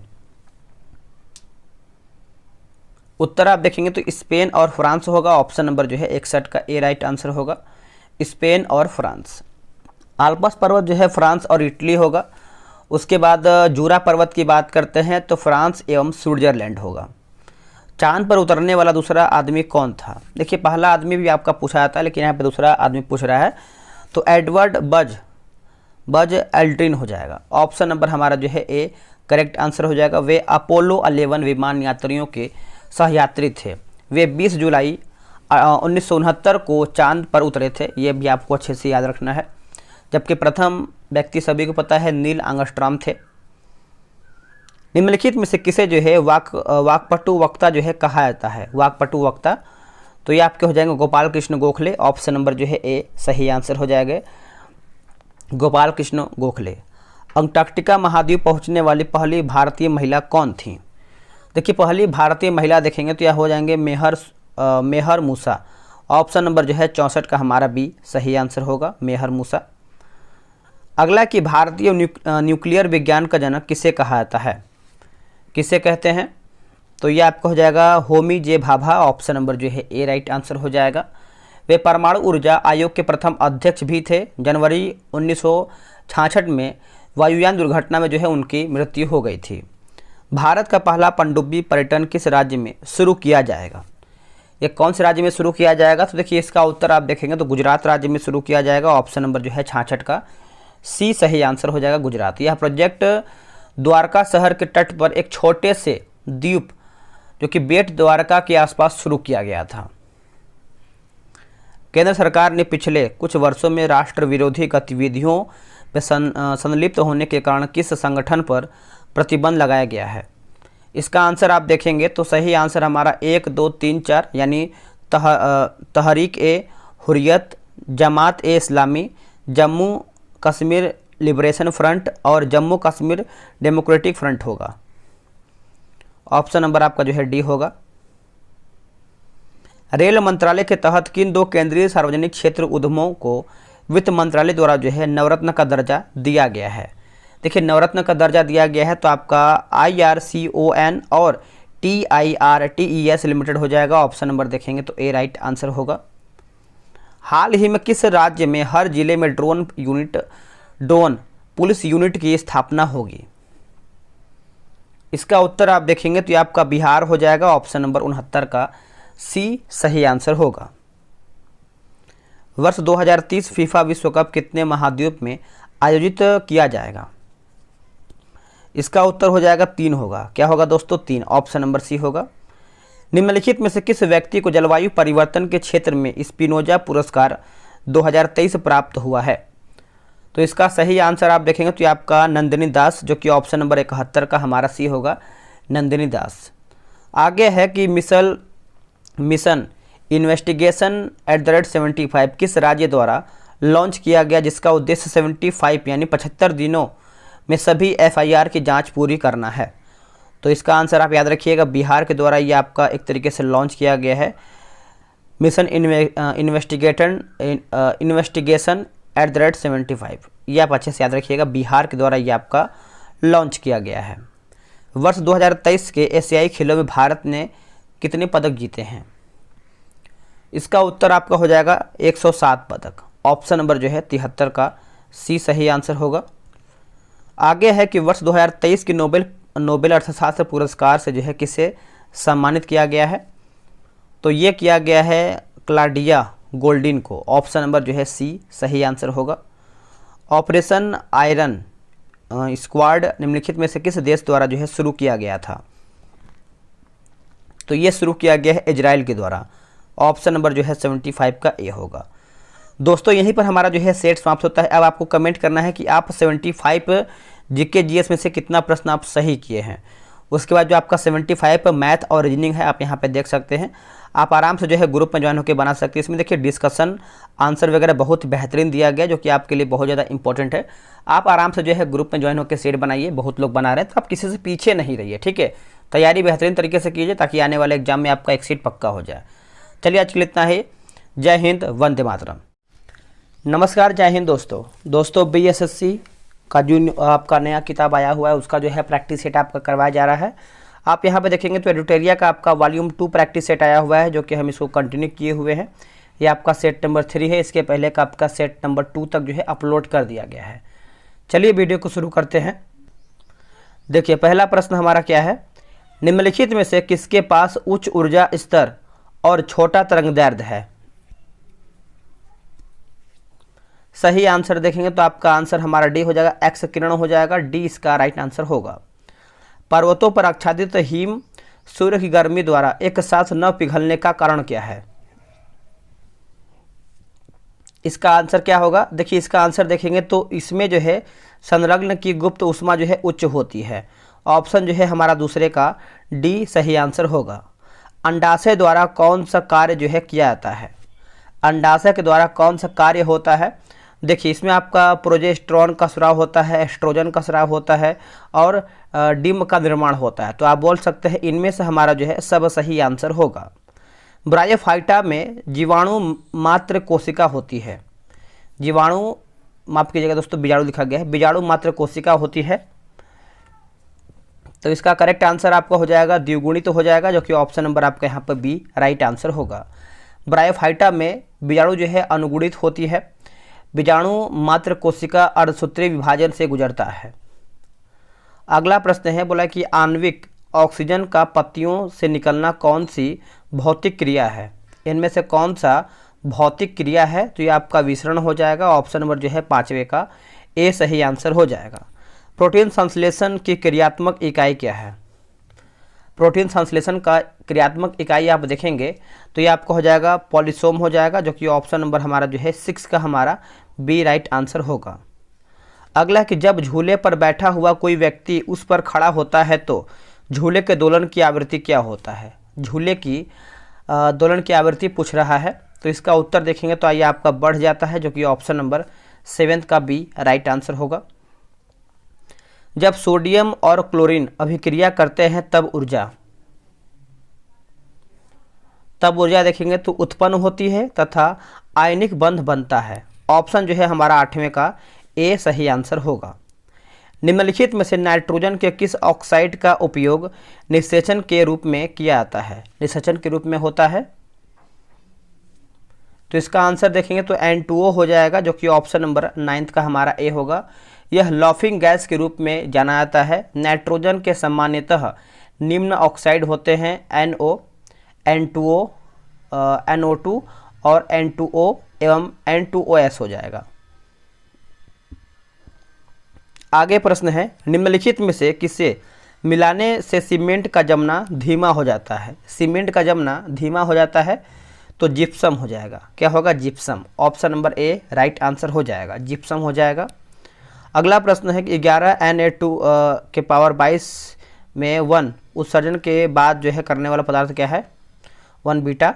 उत्तर आप देखेंगे तो स्पेन और फ्रांस होगा, ऑप्शन नंबर जो है 61 का ए राइट आंसर होगा, स्पेन और फ्रांस। आल्प्स पर्वत जो है फ्रांस और इटली होगा। उसके बाद जूरा पर्वत की बात करते हैं तो फ्रांस एवं स्विट्जरलैंड होगा। चांद पर उतरने वाला दूसरा आदमी कौन था? देखिए पहला आदमी भी आपका पूछा जाता है, लेकिन यहाँ पे दूसरा आदमी पूछ रहा है, तो एडवर्ड बज एल्ड्रिन हो जाएगा, ऑप्शन नंबर हमारा जो है ए करेक्ट आंसर हो जाएगा। वे अपोलो 11 विमान यात्रियों के सहयात्री थे। वे 20 जुलाई 1969 को चांद पर उतरे थे, ये भी आपको अच्छे से याद रखना है। जबकि प्रथम व्यक्ति सभी को पता है नील आर्मस्ट्रांग थे। निम्नलिखित में से किसे जो है वाक्पटु वक्ता जो है कहा जाता है? वाक्पटु वक्ता, तो ये आपके हो जाएंगे गोपाल कृष्ण गोखले, ऑप्शन नंबर जो है ए सही आंसर हो जाएगा, गोपाल कृष्ण गोखले। अंटार्कटिका महाद्वीप पहुंचने वाली पहली भारतीय महिला कौन थी? देखिए पहली भारतीय महिला देखेंगे तो यह हो जाएंगे मेहर मूसा, ऑप्शन नंबर जो है 64 का हमारा बी सही आंसर होगा, मेहर मूसा। अगला कि भारतीय न्यूक्लियर विज्ञान का जनक किसे कहा जाता है? किसे कहते हैं? तो ये आपको हो जाएगा होमी जे भाभा, ऑप्शन नंबर जो है ए राइट आंसर हो जाएगा। वे परमाणु ऊर्जा आयोग के प्रथम अध्यक्ष भी थे। जनवरी 1966 में वायुयान दुर्घटना में जो है उनकी मृत्यु हो गई थी। भारत का पहला पनडुब्बी पर्यटन किस राज्य में शुरू किया जाएगा? ये कौन से राज्य में शुरू किया जाएगा? तो देखिए इसका उत्तर आप देखेंगे तो गुजरात राज्य में शुरू किया जाएगा, ऑप्शन नंबर जो है 66 का सी सही आंसर हो जाएगा, गुजरात। यह प्रोजेक्ट द्वारका शहर के तट पर एक छोटे से द्वीप जो कि बेट द्वारका के आसपास शुरू किया गया था। केंद्र सरकार ने पिछले कुछ वर्षों में राष्ट्र विरोधी गतिविधियों में संलिप्त होने के कारण किस संगठन पर प्रतिबंध लगाया गया है? इसका आंसर आप देखेंगे तो सही आंसर हमारा 1, 2, 3, 4 यानी तहरीक ए हुर्रियत, जमात ए इस्लामी, जम्मू कश्मीर लिबरेशन फ्रंट और जम्मू कश्मीर डेमोक्रेटिक फ्रंट होगा। ऑप्शन नंबर आपका जो है डी होगा। रेल मंत्रालय के तहत किन दो केंद्रीय सार्वजनिक क्षेत्र उद्यमों को वित्त मंत्रालय द्वारा जो है नवरत्न का दर्जा दिया गया है? देखिए नवरत्न का दर्जा दिया गया है तो आपका IRCON और TIRTES लिमिटेड हो जाएगा। ऑप्शन नंबर देखेंगे तो ए राइट आंसर होगा। हाल ही में किस राज्य में हर जिले में ड्रोन पुलिस यूनिट की स्थापना होगी? इसका उत्तर आप देखेंगे तो ये आपका बिहार हो जाएगा। ऑप्शन नंबर 69 का सी सही आंसर होगा। वर्ष 2030 फीफा विश्व कप कितने महाद्वीप में आयोजित किया जाएगा? इसका उत्तर हो जाएगा 3 होगा। क्या होगा दोस्तों? 3। ऑप्शन नंबर सी होगा। निम्नलिखित में से किस व्यक्ति को जलवायु परिवर्तन के क्षेत्र में स्पिनोजा पुरस्कार 2023 प्राप्त हुआ है? तो इसका सही आंसर आप देखेंगे तो ये आपका नंदिनी दास, जो कि ऑप्शन नंबर 71 का हमारा सी होगा, नंदिनी दास। आगे है कि मिशन इन्वेस्टिगेशन @75 किस राज्य द्वारा लॉन्च किया गया, जिसका उद्देश्य 75 यानी 75 दिनों में सभी FIR की जांच पूरी करना है? तो इसका आंसर आप याद रखिएगा, बिहार के द्वारा ये आपका एक तरीके से लॉन्च किया गया है। मिशन इन्वेस्टिगेशन @75 ये आप अच्छे से याद रखिएगा, बिहार के द्वारा ये आपका लॉन्च किया गया है। वर्ष 2023 के एशियाई खेलों में भारत ने कितने पदक जीते हैं? इसका उत्तर आपका हो जाएगा 107 पदक। ऑप्शन नंबर जो है 73 का सी सही आंसर होगा। आगे है कि वर्ष 2023 की नोबेल अर्थशास्त्र पुरस्कार से जो है किसे सम्मानित किया गया है? तो ये किया गया है क्लाडिया गोल्डिन को। ऑप्शन नंबर जो है सी सही आंसर होगा। ऑपरेशन आयरन स्क्वाड निम्नलिखित में से किस देश द्वारा जो है शुरू किया गया था? तो ये शुरू किया गया है इजराइल के द्वारा। ऑप्शन नंबर जो है 75 का ए होगा। दोस्तों यहीं पर हमारा जो है सेट समाप्त होता है। अब आपको कमेंट करना है कि आप 75 जीके जीएस में से कितना प्रश्न आप सही किए हैं। उसके बाद जो आपका 75 मैथ और रीजनिंग है, आप यहाँ पे देख सकते हैं। आप आराम से जो है ग्रुप में ज्वाइन होकर बना सकते हैं। इसमें देखिए डिस्कशन आंसर वगैरह बहुत बेहतरीन दिया गया, जो कि आपके लिए बहुत ज़्यादा इंपॉर्टेंट है। आप आराम से जो है ग्रुप में ज्वाइन होकर सेट बनाइए, बहुत लोग बना रहे हैं, तो आप किसी से पीछे नहीं रहिए, ठीक है। तैयारी बेहतरीन तरीके से कीजिए ताकि आने वाले एग्जाम में आपका एक सीट पक्का हो जाए। चलिए आज के लिए इतना ही। जय हिंद, वंदे मातरम। नमस्कार, जय हिंद दोस्तों BSSC का जो आपका नया किताब आया हुआ है, उसका जो है प्रैक्टिस सेट आपका करवाया जा रहा है। आप यहाँ पे देखेंगे तो एडिटोरिया का आपका वॉल्यूम 2 प्रैक्टिस सेट आया हुआ है, जो कि हम इसको कंटिन्यू किए हुए हैं। ये आपका सेट नंबर 3 है। इसके पहले का आपका सेट नंबर 2 तक जो है अपलोड कर दिया गया है। चलिए वीडियो को शुरू करते हैं। देखिए पहला प्रश्न हमारा क्या है? निम्नलिखित में से किसके पास उच्च ऊर्जा स्तर और छोटा तरंगदैर्ध्य है? सही आंसर देखेंगे तो आपका आंसर हमारा डी हो जाएगा, एक्स किरण हो जाएगा। डी इसका राइट आंसर होगा। पर्वतों पर आच्छादित हिम सूर्य की गर्मी द्वारा एक साथ न पिघलने का कारण क्या है? इसका आंसर क्या होगा? देखिए इसका आंसर देखेंगे तो इसमें जो है संलग्न की गुप्त ऊष्मा जो है उच्च होती है। ऑप्शन जो है हमारा दूसरे का डी सही आंसर होगा। अंडाशय द्वारा कौन सा कार्य जो है किया जाता है? अंडाशय के द्वारा कौन सा कार्य होता है? देखिए इसमें आपका प्रोजेस्टेरॉन का स्राव होता है, एस्ट्रोजन का स्राव होता है और डिम्ब का निर्माण होता है। तो आप बोल सकते हैं इनमें से हमारा जो है सब सही आंसर होगा। ब्रायोफाइटा में जीवाणु मात्र कोशिका होती है। जीवाणु, माफ कीजिएगा दोस्तों, बीजाणु लिखा गया है, बीजाणु मात्र कोशिका होती है। तो इसका करेक्ट आंसर आपका हो जाएगा द्विगुणित तो हो जाएगा, जो कि ऑप्शन नंबर आपका यहाँ पर बी राइट आंसर होगा। ब्रायोफाइटा में बीजाणु जो है अनुगुणित होती है। बीजाणु मात्र कोशिका अर्धसूत्रीय विभाजन से गुजरता है। अगला प्रश्न है, बोला कि आणविक ऑक्सीजन का पत्तियों से निकलना कौन सी भौतिक क्रिया है? इनमें से कौन सा भौतिक क्रिया है? तो ये आपका विसरण हो जाएगा। ऑप्शन नंबर जो है 5वें का ए सही आंसर हो जाएगा। प्रोटीन संश्लेषण की क्रियात्मक इकाई क्या है? प्रोटीन संश्लेषण का क्रियात्मक इकाई आप देखेंगे तो ये आपका हो जाएगा पॉलीसोम हो जाएगा, जो कि ऑप्शन नंबर हमारा जो है 6 का हमारा बी राइट आंसर होगा। अगला कि जब झूले पर बैठा हुआ कोई व्यक्ति उस पर खड़ा होता है तो झूले के दोलन की आवृत्ति क्या होता है? झूले की दोलन की आवृत्ति पूछ रहा है। तो इसका उत्तर देखेंगे तो आइए आपका बढ़ जाता है, जो कि ऑप्शन नंबर 7 का बी राइट आंसर होगा। जब सोडियम और क्लोरीन अभिक्रिया करते हैं तब ऊर्जा देखेंगे तो उत्पन्न होती है तथा आयनिक बंध बनता है। ऑप्शन जो है हमारा 8वें का ए सही आंसर होगा। निम्नलिखित में से नाइट्रोजन के किस ऑक्साइड का उपयोग निषेचन के रूप में किया जाता है? निषेचन के रूप में होता है, तो इसका आंसर देखेंगे तो N2O हो जाएगा, जो कि ऑप्शन नंबर 9 का हमारा ए होगा। यह लॉफिंग गैस के रूप में जाना जाता है। नाइट्रोजन के सामान्यतः निम्न ऑक्साइड होते हैं NO, N2O, NO2 और N2O एवं N2OS हो जाएगा। आगे प्रश्न है, निम्नलिखित में से किसे मिलाने से सीमेंट का जमना धीमा हो जाता है? सीमेंट का जमना धीमा हो जाता है तो जिप्सम हो जाएगा। क्या होगा? जिप्सम। ऑप्शन नंबर ए राइट आंसर हो जाएगा, जिप्सम हो जाएगा। अगला प्रश्न है कि 11 Na2 के पावर 22 में 1 उत्सर्जन के बाद जो है करने वाला पदार्थ क्या है? 1 बीटा।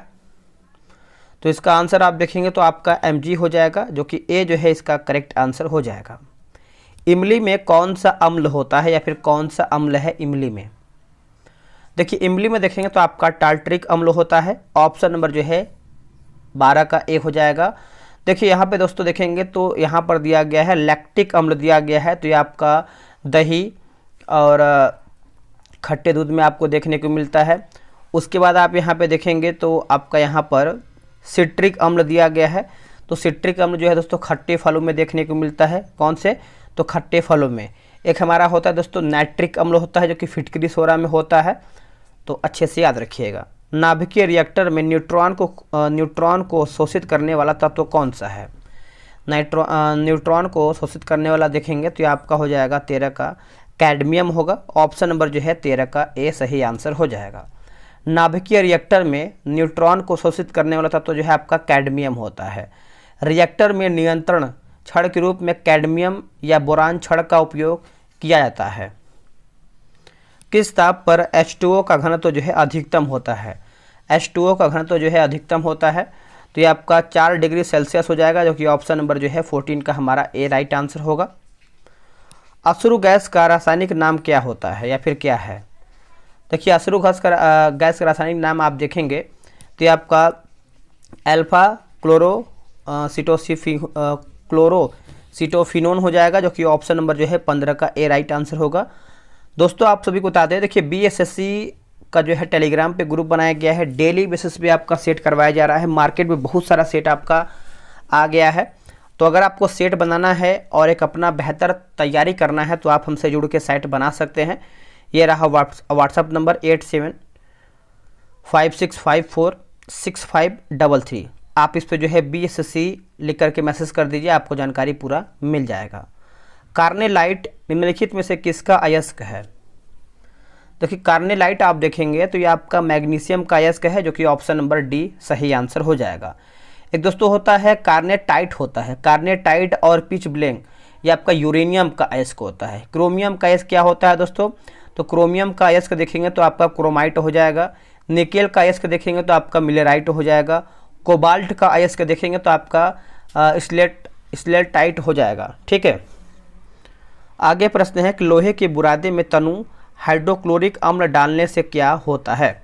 तो इसका आंसर आप देखेंगे तो आपका Mg हो जाएगा, जो कि ए जो है इसका करेक्ट आंसर हो जाएगा। इमली में कौन सा अम्ल होता है या फिर कौन सा अम्ल है इमली में? देखिए इमली में देखेंगे तो आपका टार्टरिक अम्ल होता है। ऑप्शन नंबर जो है 12 का ए हो जाएगा। देखिए यहाँ पे दोस्तों देखेंगे तो यहाँ पर दिया गया है लैक्टिक अम्ल दिया गया है, तो ये आपका दही और खट्टे दूध में आपको देखने को मिलता है। उसके बाद आप यहाँ पे देखेंगे तो आपका यहाँ पर सिट्रिक अम्ल दिया गया है, तो सिट्रिक अम्ल जो है दोस्तों खट्टे फलों में देखने को मिलता है। कौन से? तो खट्टे फलों में। एक हमारा होता है दोस्तों नाइट्रिक अम्ल होता है, जो कि फिटकरी सोडा में होता है, तो अच्छे से याद रखिएगा। नाभिकीय रिएक्टर में न्यूट्रॉन को शोषित करने वाला तत्व कौन सा है? न्यूट्रॉन को शोषित करने वाला देखेंगे तो ये आपका हो जाएगा 13 का कैडमियम होगा। ऑप्शन नंबर जो है 13 का ए सही आंसर हो जाएगा। नाभिकीय रिएक्टर में न्यूट्रॉन को शोषित करने वाला तत्व जो है आपका कैडमियम होता है। रिएक्टर में नियंत्रण छड़ के रूप में कैडमियम या बोरान छड़ का उपयोग किया जाता है। किस ताप पर H2O का घनत्व जो है अधिकतम होता है? H2O का घनत्व जो है अधिकतम होता है, तो ये आपका 4 डिग्री सेल्सियस हो जाएगा, जो कि ऑप्शन नंबर जो है 14 का हमारा ए राइट आंसर होगा। अश्रु गैस का रासायनिक नाम क्या होता है या फिर क्या है? देखिए अश्रु गैस का रासायनिक नाम आप देखेंगे तो ये आपका अल्फा क्लोरोसिटोफिनोन हो जाएगा, जो कि ऑप्शन नंबर जो है 15 का ए राइट आंसर होगा। दोस्तों आप सभी को बता दें, देखिए BSSC का जो है टेलीग्राम पे ग्रुप बनाया गया है। डेली बेसिस पे आपका सेट करवाया जा रहा है। मार्केट में बहुत सारा सेट आपका आ गया है, तो अगर आपको सेट बनाना है और एक अपना बेहतर तैयारी करना है तो आप हमसे जुड़ के सेट बना सकते हैं। ये रहा व्हाट्सअप नंबर 8756546533। आप इस पे जो है BSSC लिख करके मैसेज कर दीजिए, आपको जानकारी पूरा मिल जाएगा। कार्नेलाइट निम्नलिखित में से किसका अयस्क है? देखिए कार्नेलाइट आप देखेंगे तो ये आपका मैग्नीशियम का अयस्क है, जो कि ऑप्शन नंबर डी सही आंसर हो जाएगा। एक दोस्तों होता है कार्नेटाइट होता है। कार्नेटाइट और पिच ब्लैंक ये आपका यूरेनियम का अयस्क होता है। क्रोमियम का अयस्क क्या होता है दोस्तों? तो क्रोमियम का अयस्क देखेंगे तो आपका क्रोमाइट हो जाएगा। निकेल का अयस्क देखेंगे तो आपका मिलेराइट हो जाएगा। कोबाल्ट का अयस्क देखेंगे तो आपका स्लेटाइट हो जाएगा। ठीक है, आगे प्रश्न है कि लोहे के बुरादे में तनु हाइड्रोक्लोरिक अम्ल डालने से क्या होता है?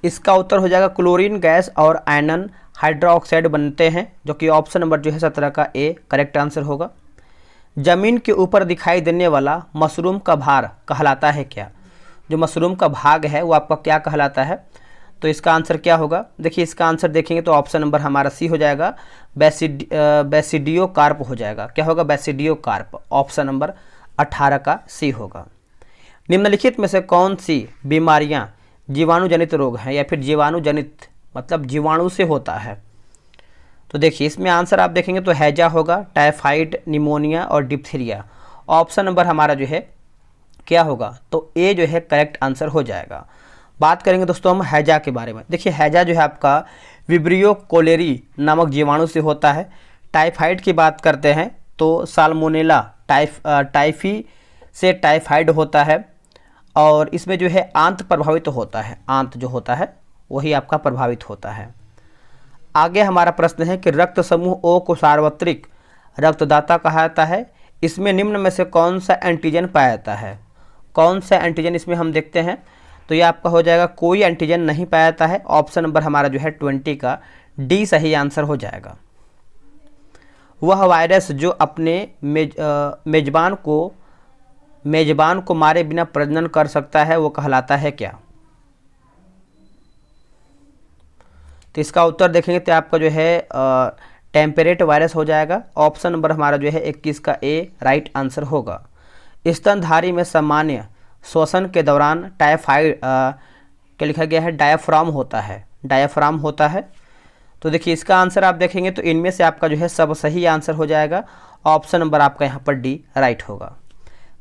इसका उत्तर हो जाएगा क्लोरीन गैस और आयरन हाइड्रोक्साइड बनते हैं, जो कि ऑप्शन नंबर जो है 17 का ए करेक्ट आंसर होगा। जमीन के ऊपर दिखाई देने वाला मशरूम का भार कहलाता है क्या? जो मशरूम का भाग है वो आपका क्या कहलाता है? तो इसका आंसर क्या होगा? देखिए इसका आंसर देखेंगे तो ऑप्शन नंबर हमारा सी हो जाएगा, बेसिडियो कार्प हो जाएगा। क्या होगा? Basidio carp. ऑप्शन नंबर 18 का सी होगा। निम्नलिखित में से कौन सी बीमारियां जीवाणुजनित रोग हैं या फिर जीवाणुजनित मतलब जीवाणु से होता है? तो देखिए इसमें आंसर आप देखेंगे तो हैजा होगा, टाइफाइड, निमोनिया और डिप्थीरिया। ऑप्शन नंबर हमारा जो है क्या होगा? तो ए जो है करेक्ट आंसर हो जाएगा। बात करेंगे दोस्तों हम हैजा के बारे में। देखिए हैजा जो है आपका विब्रियो कोलेरी नामक जीवाणु से होता है। टाइफाइड की बात करते हैं तो साल्मोनेला टाइफी से टाइफाइड होता है, और इसमें जो है आंत प्रभावित होता है। आंत जो होता है वही आपका प्रभावित होता है। आगे हमारा प्रश्न है कि रक्त समूह ओ को सार्वत्रिक रक्तदाता कहा जाता है। इसमें निम्न में से कौन सा एंटीजन पाया जाता है? कौन सा एंटीजन इसमें हम देखते हैं तो ये आपका हो जाएगा कोई एंटीजन नहीं पाया जाता है। ऑप्शन नंबर हमारा जो है 20 का डी सही आंसर हो जाएगा। वह वायरस जो अपने मेजबान को मारे बिना प्रजनन कर सकता है वो कहलाता है क्या? तो इसका उत्तर देखेंगे तो आपका जो है टेम्परेट वायरस हो जाएगा। ऑप्शन नंबर हमारा जो है 21 का ए राइट आंसर होगा। स्तनधारी में सामान्य श्वसन के दौरान टाइफाइड क्या लिखा गया है, डायाफ्राम होता है। तो देखिए इसका आंसर आप देखेंगे तो इनमें से आपका जो है सब सही आंसर हो जाएगा। ऑप्शन नंबर आपका यहाँ पर डी राइट होगा।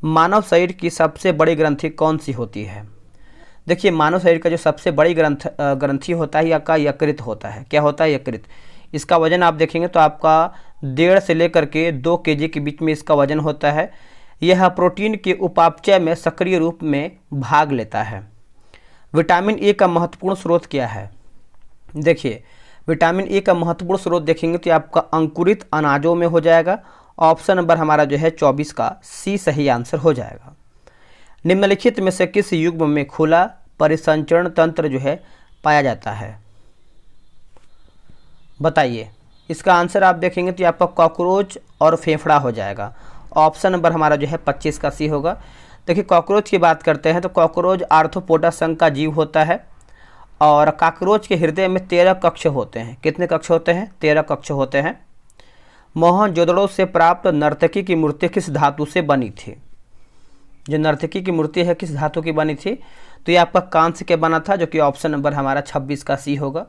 मानव शरीर की सबसे बड़ी ग्रंथि कौन सी होती है? देखिए मानव शरीर का जो सबसे बड़ी ग्रंथि होता है आपका यकृत होता है। क्या होता है? यकृत। इसका वजन आप देखेंगे तो आपका 1.5 से लेकर के 2 kg के बीच में इसका वजन होता है। यह प्रोटीन के उपापचय में सक्रिय रूप में भाग लेता है। विटामिन ए का महत्वपूर्ण स्रोत क्या है? देखिए विटामिन ए का महत्वपूर्ण स्रोत देखेंगे तो आपका अंकुरित अनाजों में हो जाएगा। ऑप्शन नंबर हमारा जो है 24 का सी सही आंसर हो जाएगा। निम्नलिखित में से किस युग्म में खुला परिसंचरण तंत्र जो है पाया जाता है? बताइए। इसका आंसर आप देखेंगे तो आपका कॉकरोच और फेफड़ा हो जाएगा। ऑप्शन नंबर हमारा जो है 25 का सी होगा। देखिए कॉकरोच की बात करते हैं तो कॉकरोच आर्थ्रोपोडा संघ का जीव होता है और कॉकरोच के हृदय में 13 कक्ष होते हैं। कितने कक्ष होते हैं? 13 कक्ष होते हैं। मोहनजोदड़ो से प्राप्त नर्तकी की मूर्ति किस धातु से बनी थी? जो नर्तकी की मूर्ति है किस धातु की बनी थी? तो ये आपका कांस्य के बना था, जो कि ऑप्शन नंबर हमारा 26 का सी होगा।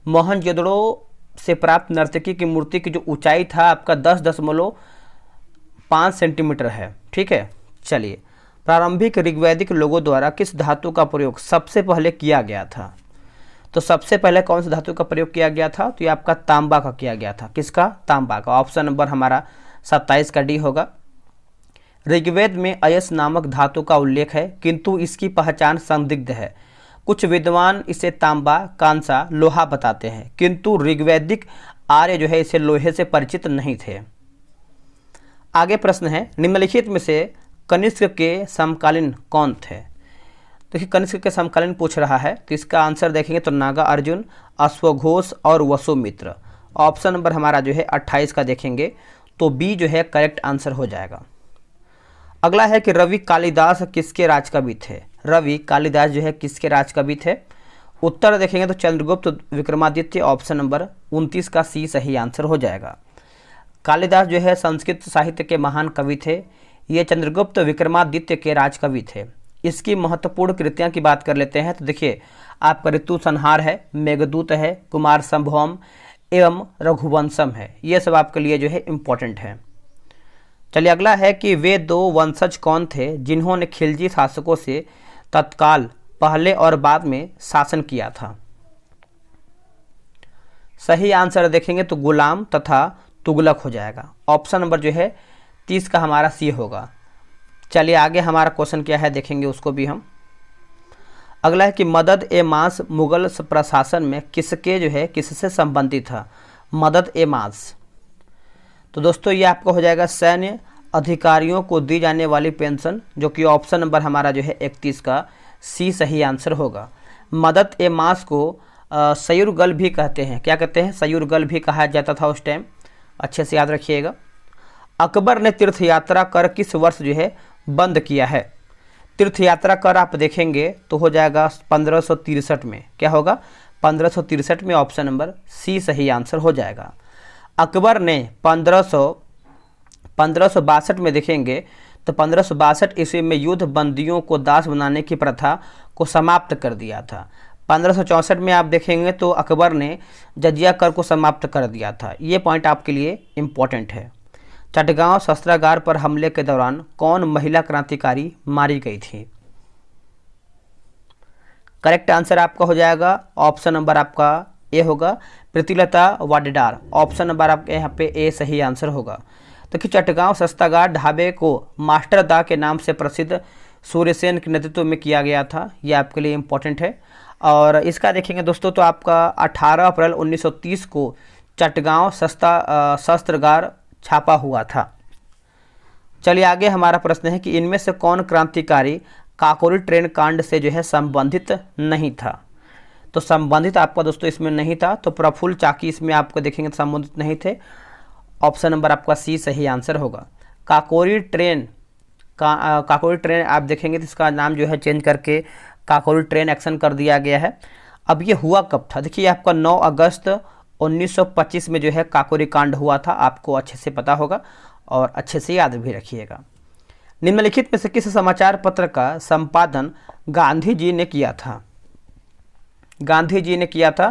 मोहनजोदड़ो से प्राप्त नर्तकी की मूर्ति की जो ऊंचाई था आपका 10.5 सेंटीमीटर है। ठीक है, चलिए। प्रारंभिक ऋग्वैदिक लोगों द्वारा किस धातु का प्रयोग सबसे पहले किया गया था? तो सबसे पहले कौन सी धातु का प्रयोग किया गया था? तो ये आपका तांबा का किया गया था। किसका? तांबा का। ऑप्शन नंबर हमारा 27 का डी होगा। ऋग्वेद में अयस नामक धातु का उल्लेख है किंतु इसकी पहचान संदिग्ध है। कुछ विद्वान इसे तांबा, कांसा, लोहा बताते हैं किंतु ऋग्वैदिक आर्य जो है इसे लोहे से परिचित नहीं थे। आगे प्रश्न है, निम्नलिखित में से कनिष्क के समकालीन कौन थे? देखिए कनिष्क के समकालीन पूछ रहा है तो इसका आंसर देखेंगे तो नागा अर्जुन, अश्वघोष और वसुमित्र। ऑप्शन नंबर हमारा जो है 28 का देखेंगे तो बी जो है करेक्ट आंसर हो जाएगा। अगला है कि रवि कालिदास किसके राजकवि थे? रवि कालिदास जो है किसके राजकवि थे? उत्तर देखेंगे तो चंद्रगुप्त विक्रमादित्य। ऑप्शन नंबर 29 का सी सही आंसर हो जाएगा। कालिदास जो है संस्कृत साहित्य के महान कवि थे। ये चंद्रगुप्त विक्रमादित्य के राजकवि थे। इसकी महत्वपूर्ण कृतियां की बात कर लेते हैं तो देखिए आपका ऋतु संहार है, मेघदूत है, कुमार संभवम एवं रघुवंशम है। ये सब आपके लिए जो है इम्पोर्टेंट है। चलिए अगला है कि वे 2 वंशज कौन थे जिन्होंने खिलजी शासकों से तत्काल पहले और बाद में शासन किया था? सही आंसर देखेंगे तो गुलाम तथा तुगलक हो जाएगा। ऑप्शन नंबर जो है 30 का हमारा सी होगा। चलिए आगे हमारा क्वेश्चन क्या है देखेंगे उसको भी हम। अगला है कि मदद ए मास मुगल प्रशासन में किससे संबंधित था? मदद ए मास तो दोस्तों ये आपका हो जाएगा सैन्य अधिकारियों को दी जाने वाली पेंशन, जो कि ऑप्शन नंबर हमारा जो है 31 का सी सही आंसर होगा। मदद ए मास को सयूरगल भी कहते हैं। क्या कहते हैं? सयूरगल भी कहा जाता था उस टाइम। अच्छे से याद रखिएगा। अकबर ने तीर्थ यात्रा कर किस वर्ष जो है बंद किया है? तीर्थ यात्रा कर आप देखेंगे तो हो जाएगा 1563 में। क्या होगा? 1563 में। ऑप्शन नंबर सी सही आंसर हो जाएगा। अकबर ने 1562 में देखेंगे तो 1562 ईस्वी में युद्ध बंदियों को दास बनाने की प्रथा को समाप्त कर दिया था। 1564 में आप देखेंगे तो अकबर ने जजिया कर को समाप्त कर दिया था। ये पॉइंट आपके लिए इम्पोर्टेंट है। चटगांव शस्त्रागार पर हमले के दौरान कौन महिला क्रांतिकारी मारी गई थी? करेक्ट आंसर आपका हो जाएगा ऑप्शन नंबर आपका ए होगा, प्रीतिलता वाडेदार। ऑप्शन नंबर आपके यहाँ पे ए सही आंसर होगा। तो कि चटगांव शस्त्रागार ढाबे को मास्टर दा के नाम से प्रसिद्ध सूर्यसेन के नेतृत्व में किया गया था। ये आपके लिए इम्पोर्टेंट है। और इसका देखेंगे दोस्तों तो आपका 18 अप्रैल 1930 को चटगांव शस्त्रागार छापा हुआ था। चलिए आगे हमारा प्रश्न है कि इनमें से कौन क्रांतिकारी काकोरी ट्रेन कांड से जो है संबंधित नहीं था? तो संबंधित आपका दोस्तों इसमें नहीं था। तो प्रफुल्ल चाकी इसमें आपको देखेंगे संबंधित नहीं थे। ऑप्शन नंबर आपका सी सही आंसर होगा। काकोरी ट्रेन काकोरी ट्रेन आप देखेंगे तो इसका नाम जो है चेंज करके काकोरी ट्रेन एक्शन कर दिया गया है। अब ये हुआ कब था? देखिए आपका 9 अगस्त 1925 में जो है काकोरी कांड हुआ था, आपको अच्छे से पता होगा और अच्छे से याद भी रखिएगा। निम्नलिखित में से किस समाचार पत्र का संपादन गांधी जी ने किया था? गांधी जी ने किया था,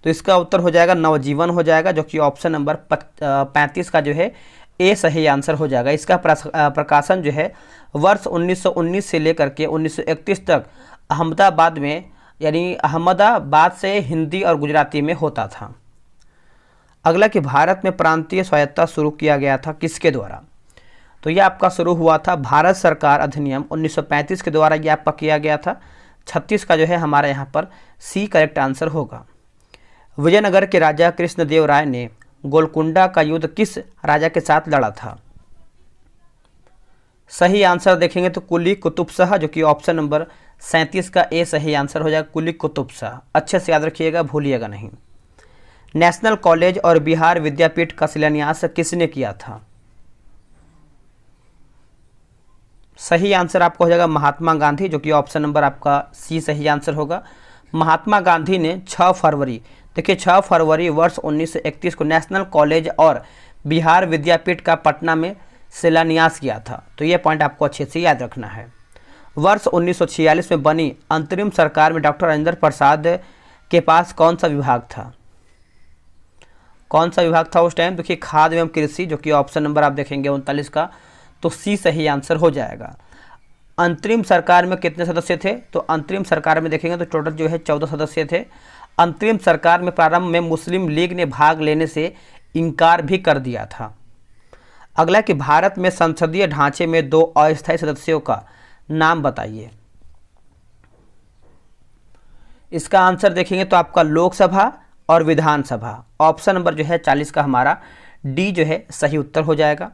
तो इसका उत्तर हो जाएगा नवजीवन हो जाएगा, जो कि ऑप्शन नंबर 35 का जो है ए सही आंसर हो जाएगा। इसका प्रकाशन जो है वर्ष 1919 से लेकर के 1931 तक अहमदाबाद में, यानी अहमदाबाद से हिंदी और गुजराती में होता था। अगला कि भारत में प्रांतीय स्वायत्तता शुरू किया गया था किसके द्वारा? तो यह आपका शुरू हुआ था भारत सरकार अधिनियम 1935 के द्वारा, यह आपका किया गया था। 36 का जो है हमारा यहाँ पर सी करेक्ट आंसर होगा। विजयनगर के राजा कृष्णदेव राय ने गोलकुंडा का युद्ध किस राजा के साथ लड़ा था? सही आंसर देखेंगे तो कुली कुतुब शाह, जो कि ऑप्शन नंबर 37 का ए सही आंसर हो जाएगा, कुली कुतुब शाह। अच्छे से याद रखिएगा, भूलिएगा नहीं। नेशनल कॉलेज और बिहार विद्यापीठ का शिलान्यास किसने किया था? सही आंसर आपको हो जाएगा महात्मा गांधी, जो कि ऑप्शन नंबर आपका सी सही आंसर होगा। महात्मा गांधी ने 6 फरवरी, देखिए 6 फरवरी वर्ष 1931 को नेशनल कॉलेज और बिहार विद्यापीठ का पटना में शिलान्यास किया था। तो ये पॉइंट आपको अच्छे से याद रखना है। वर्ष 1946 में बनी अंतरिम सरकार में डॉक्टर राजेंद्र प्रसाद के पास कौन सा विभाग था? कौन सा विभाग था उस टाइम? देखिए खाद्य एवं कृषि, जो कि ऑप्शन नंबर आप देखेंगे 39 का, तो सी सही आंसर हो जाएगा। अंतरिम सरकार में कितने सदस्य थे? तो अंतरिम सरकार में देखेंगे तो टोटल जो है 14 सदस्य थे। अंतरिम सरकार में प्रारंभ में मुस्लिम लीग ने भाग लेने से इनकार भी कर दिया था। अगला कि भारत में संसदीय ढांचे में 2 अस्थायी सदस्यों का नाम बताइए। इसका आंसर देखेंगे तो आपका लोकसभा और विधानसभा, ऑप्शन नंबर जो है 40 का हमारा डी जो है सही उत्तर हो जाएगा।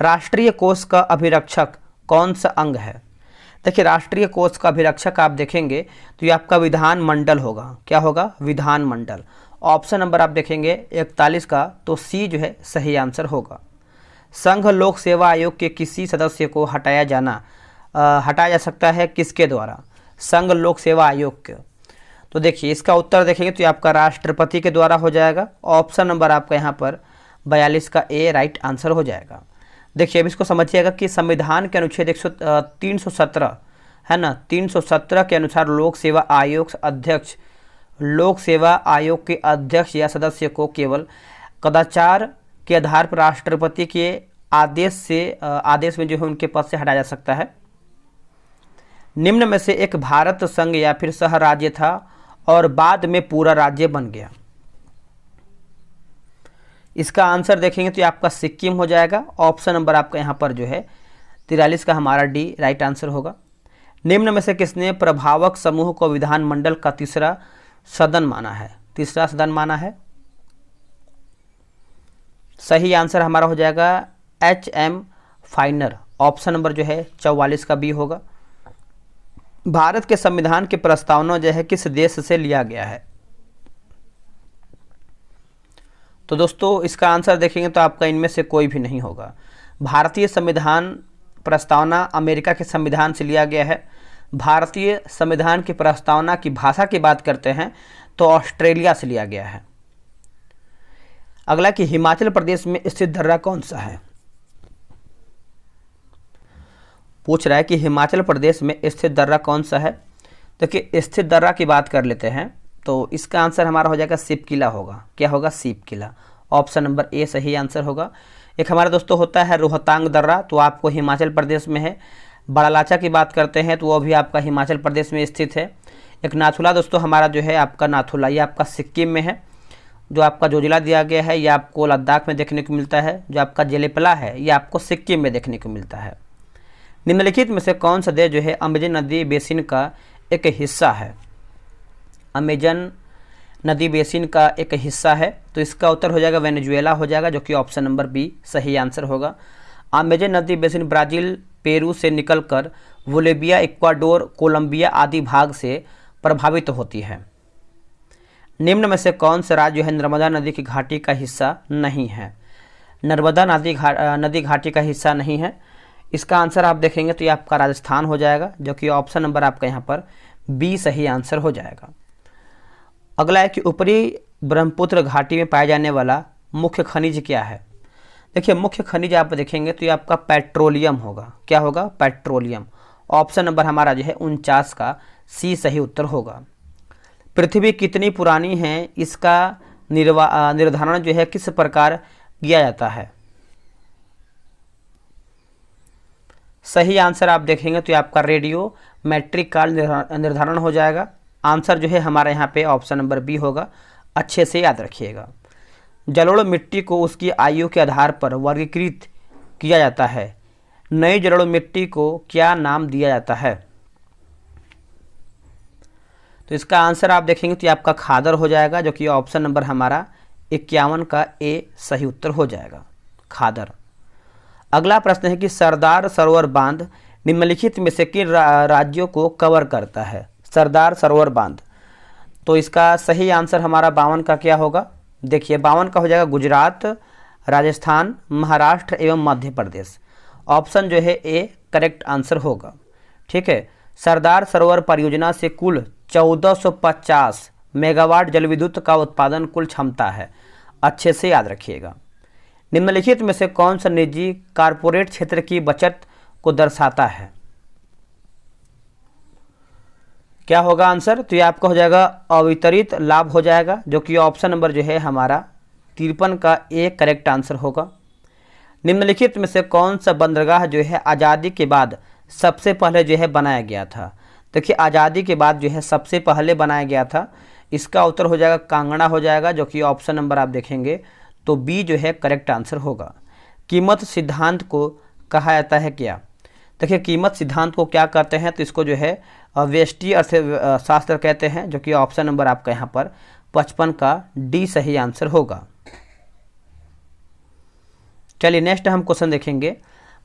राष्ट्रीय कोष का अभिरक्षक कौन सा अंग है? देखिए राष्ट्रीय कोष का अभिरक्षक आप देखेंगे तो ये आपका विधान मंडल होगा। क्या होगा? विधान मंडल। ऑप्शन नंबर आप देखेंगे 41 का, तो सी जो है सही आंसर होगा। संघ लोक सेवा आयोग के किसी सदस्य को हटाया जा सकता है किसके द्वारा? संघ लोक सेवा आयोग के। तो देखिए इसका उत्तर देखेंगे तो ये आपका राष्ट्रपति के द्वारा हो जाएगा। ऑप्शन नंबर आपका यहाँ पर 42 का ए राइट आंसर हो जाएगा। देखिए अब इसको समझिएगा कि संविधान के अनुच्छेद 317 है ना, 317 के अनुसार लोक सेवा आयोग के अध्यक्ष या सदस्य को केवल कदाचार के आधार पर राष्ट्रपति के आदेश में जो है उनके पद से हटाया जा सकता है। निम्न में से एक भारत संघ या फिर सह राज्य था और बाद में पूरा राज्य बन गया। इसका आंसर देखेंगे तो ये आपका सिक्किम हो जाएगा। ऑप्शन नंबर आपका यहाँ पर जो है 43 का हमारा डी राइट आंसर होगा। निम्न में से किसने प्रभावक समूह को विधानमंडल का तीसरा सदन माना है? सही आंसर हमारा हो जाएगा HM फाइनर। ऑप्शन नंबर जो है 44 का बी होगा। भारत के संविधान की प्रस्तावना जो है किस देश से लिया गया है? तो दोस्तों इसका आंसर देखेंगे तो आपका इनमें से कोई भी नहीं होगा। भारतीय संविधान प्रस्तावना अमेरिका के संविधान से लिया गया है। भारतीय संविधान की प्रस्तावना की भाषा की बात करते हैं तो ऑस्ट्रेलिया से लिया गया है। अगला कि हिमाचल प्रदेश में स्थित दर्रा कौन सा है? पूछ रहा है कि हिमाचल प्रदेश में स्थित दर्रा कौन सा है। देखिए स्थित दर्रा की बात कर लेते हैं तो इसका आंसर हमारा हो जाएगा सिप किला होगा। क्या होगा? सिप किला। ऑप्शन नंबर ए सही आंसर होगा। एक हमारा दोस्तों होता है रोहतांग दर्रा, तो आपको हिमाचल प्रदेश में है। बड़ा लाचा की बात करते हैं तो वो भी आपका हिमाचल प्रदेश में स्थित है। एक नाथुला दोस्तों हमारा जो है आपका नाथुला, ये आपका सिक्किम में है। जो आपका जो जिला दिया गया है ये आपको लद्दाख में देखने को मिलता है। जो आपका जेलेपला है ये आपको सिक्किम में देखने को मिलता है। निम्नलिखित में से कौन सा देश जो है अमेजन नदी बेसिन का एक हिस्सा है? अमेजन नदी बेसिन का एक हिस्सा है, तो इसका उत्तर हो जाएगा वेनेजुएला हो जाएगा, जो कि ऑप्शन नंबर बी सही आंसर होगा। अमेजन नदी बेसिन ब्राज़ील, पेरू से निकलकर बोलिविया, इक्वाडोर, कोलंबिया आदि भाग से प्रभावित होती है। निम्न में से कौन सा राज्य जो है नर्मदा नदी की घाटी का हिस्सा नहीं है? नर्मदा नदी घाटी का हिस्सा नहीं है। इसका आंसर आप देखेंगे तो ये आपका राजस्थान हो जाएगा, जो कि ऑप्शन नंबर आपका यहाँ पर बी सही आंसर हो जाएगा। अगला है कि ऊपरी ब्रह्मपुत्र घाटी में पाया जाने वाला मुख्य खनिज क्या है? देखिए मुख्य खनिज आप देखेंगे तो ये आपका पेट्रोलियम होगा। क्या होगा? पेट्रोलियम। ऑप्शन नंबर हमारा जो है 49 का सी सही उत्तर होगा। पृथ्वी कितनी पुरानी है, इसका निर्धारण जो है किस प्रकार किया जाता है? सही आंसर आप देखेंगे तो ये आपका रेडियो मैट्रिक काल निर्धारण हो जाएगा। आंसर जो है हमारा यहाँ पे ऑप्शन नंबर बी होगा। अच्छे से याद रखिएगा। जलोढ़ मिट्टी को उसकी आयु के आधार पर वर्गीकृत किया जाता है। नई जलोढ़ मिट्टी को क्या नाम दिया जाता है? तो इसका आंसर आप देखेंगे तो ये आपका खादर हो जाएगा, जो कि ऑप्शन नंबर हमारा 51 का ए सही उत्तर हो जाएगा, खादर। अगला प्रश्न है कि सरदार सरोवर बांध निम्नलिखित में से किन राज्यों को कवर करता है? सरदार सरोवर बांध, तो इसका सही आंसर हमारा 52 का क्या होगा? देखिए 52 का हो जाएगा गुजरात, राजस्थान, महाराष्ट्र एवं मध्य प्रदेश। ऑप्शन जो है ए करेक्ट आंसर होगा। ठीक है। सरदार सरोवर परियोजना से कुल 1450 मेगावाट जल विद्युत का उत्पादन कुल क्षमता है। अच्छे से याद रखिएगा। निम्नलिखित में से कौन सा निजी कारपोरेट क्षेत्र की बचत को दर्शाता है? क्या होगा आंसर? तो ये आपका हो जाएगा अवितरित लाभ हो जाएगा, जो कि ऑप्शन नंबर जो है हमारा 53 का ए करेक्ट आंसर होगा। निम्नलिखित में से कौन सा बंदरगाह जो है आज़ादी के बाद सबसे पहले जो है बनाया गया था? देखिए आज़ादी के बाद जो है सबसे पहले बनाया गया था, इसका उत्तर हो जाएगा कांगड़ा हो जाएगा, जो कि ऑप्शन नंबर आप देखेंगे तो बी जो है करेक्ट आंसर होगा। कीमत सिद्धांत को कहा जाता है क्या? देखिए कीमत सिद्धांत को क्या कहते हैं, तो इसको जो है व्यष्टि अर्थशास्त्र कहते हैं, जो कि ऑप्शन नंबर आपका यहाँ पर 55 का डी सही आंसर होगा। चलिए नेक्स्ट हम क्वेश्चन देखेंगे।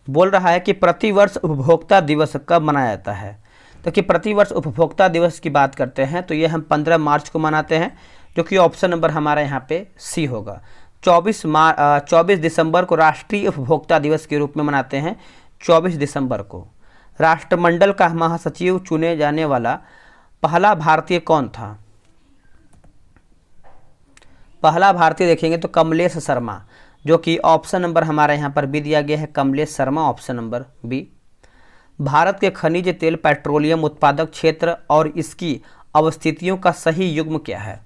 बोल रहा है कि प्रतिवर्ष उपभोक्ता दिवस कब मनाया जाता है? तो कि प्रतिवर्ष उपभोक्ता दिवस की बात करते हैं तो ये हम 15 मार्च को मनाते हैं, जो कि ऑप्शन नंबर हमारा यहाँ पे सी होगा। 24 दिसंबर को राष्ट्रीय उपभोक्ता दिवस के रूप में मनाते हैं। 24 दिसंबर को राष्ट्रमंडल का महासचिव चुने जाने वाला पहला भारतीय कौन था? पहला भारतीय देखेंगे तो कमलेश शर्मा, जो कि ऑप्शन नंबर हमारा यहाँ पर भी दिया गया है, Kamlesh Sharma, option number B. Bharat के खनिज तेल पेट्रोलियम उत्पादक क्षेत्र और इसकी अवस्थितियों का सही युग्म क्या है?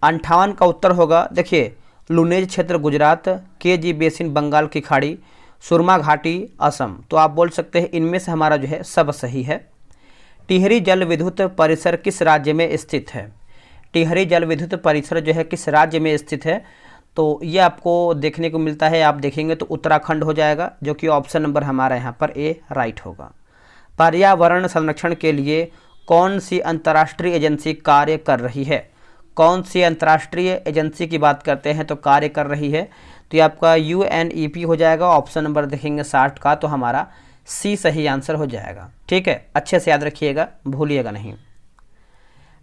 58 का उत्तर होगा। देखिए लुनेज क्षेत्र गुजरात, केजी बेसिन बंगाल की खाड़ी, सुरमा घाटी असम। तो आप बोल सकते हैं इनमें से हमारा जो है सब सही है। टिहरी जल विद्युत परिसर किस राज्य में स्थित है? टिहरी जल विद्युत परिसर जो है किस राज्य में स्थित है? तो ये आपको देखने को मिलता है, आप देखेंगे तो उत्तराखंड हो जाएगा, जो कि ऑप्शन नंबर हमारा यहाँ पर ए राइट होगा। पर्यावरण संरक्षण के लिए कौन सी अंतर्राष्ट्रीय एजेंसी कार्य कर रही है? कौन सी अंतर्राष्ट्रीय एजेंसी की बात करते हैं तो कार्य कर रही है? तो ये आपका UNEP हो जाएगा। ऑप्शन नंबर देखेंगे 60 का, तो हमारा सी सही आंसर हो जाएगा। ठीक है, अच्छे से याद रखिएगा, भूलिएगा नहीं।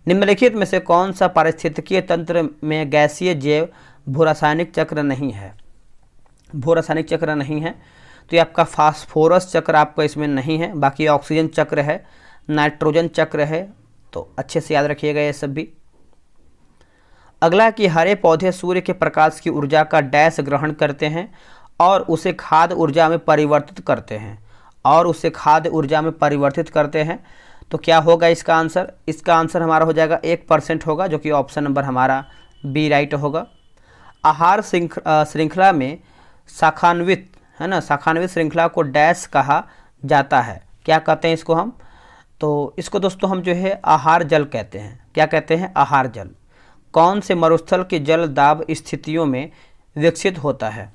निम्नलिखित में से कौन सा पारिस्थितिकीय तंत्र में गैसीय जैव भूरासायनिक चक्र नहीं है? भूरासायनिक चक्र नहीं है तो ये आपका फास्फोरस चक्र आपका इसमें नहीं है, बाकी ऑक्सीजन चक्र है, नाइट्रोजन चक्र है। तो अच्छे से याद रखिएगा ये सब भी। अगला कि हरे पौधे सूर्य के प्रकाश की ऊर्जा का डैश ग्रहण करते हैं और उसे खाद्य ऊर्जा में परिवर्तित करते हैं, और उसे खाद्य ऊर्जा में परिवर्तित करते हैं। तो क्या होगा इसका आंसर? इसका आंसर हमारा हो जाएगा 1% होगा, जो कि ऑप्शन नंबर हमारा बी राइट होगा। आहार श्रृंखला में शाखान्वित है ना, शाखान्वित श्रृंखला को डैश कहा जाता है। क्या कहते हैं इसको हम? तो इसको दोस्तों हम जो है आहार जल कहते हैं। क्या कहते हैं? आहार जल। कौन से मरुस्थल के जल दाब स्थितियों में विकसित होता है?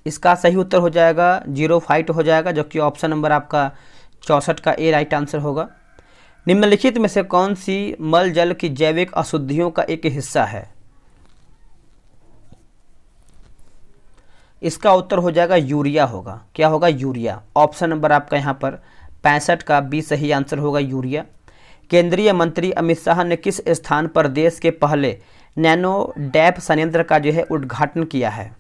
इसका सही उत्तर हो जाएगा जीरोफाइट हो जाएगा, जो कि ऑप्शन नंबर आपका 64 का ए राइट आंसर होगा। निम्नलिखित में से कौन सी मल जल की जैविक अशुद्धियों का एक हिस्सा है? इसका उत्तर हो जाएगा यूरिया होगा। क्या होगा? यूरिया। ऑप्शन नंबर आपका यहाँ पर 65 का बी सही आंसर होगा यूरिया। केंद्रीय मंत्री अमित शाह ने किस स्थान पर देश के पहले नैनो डैप संयंत्र का जो है उद्घाटन किया है?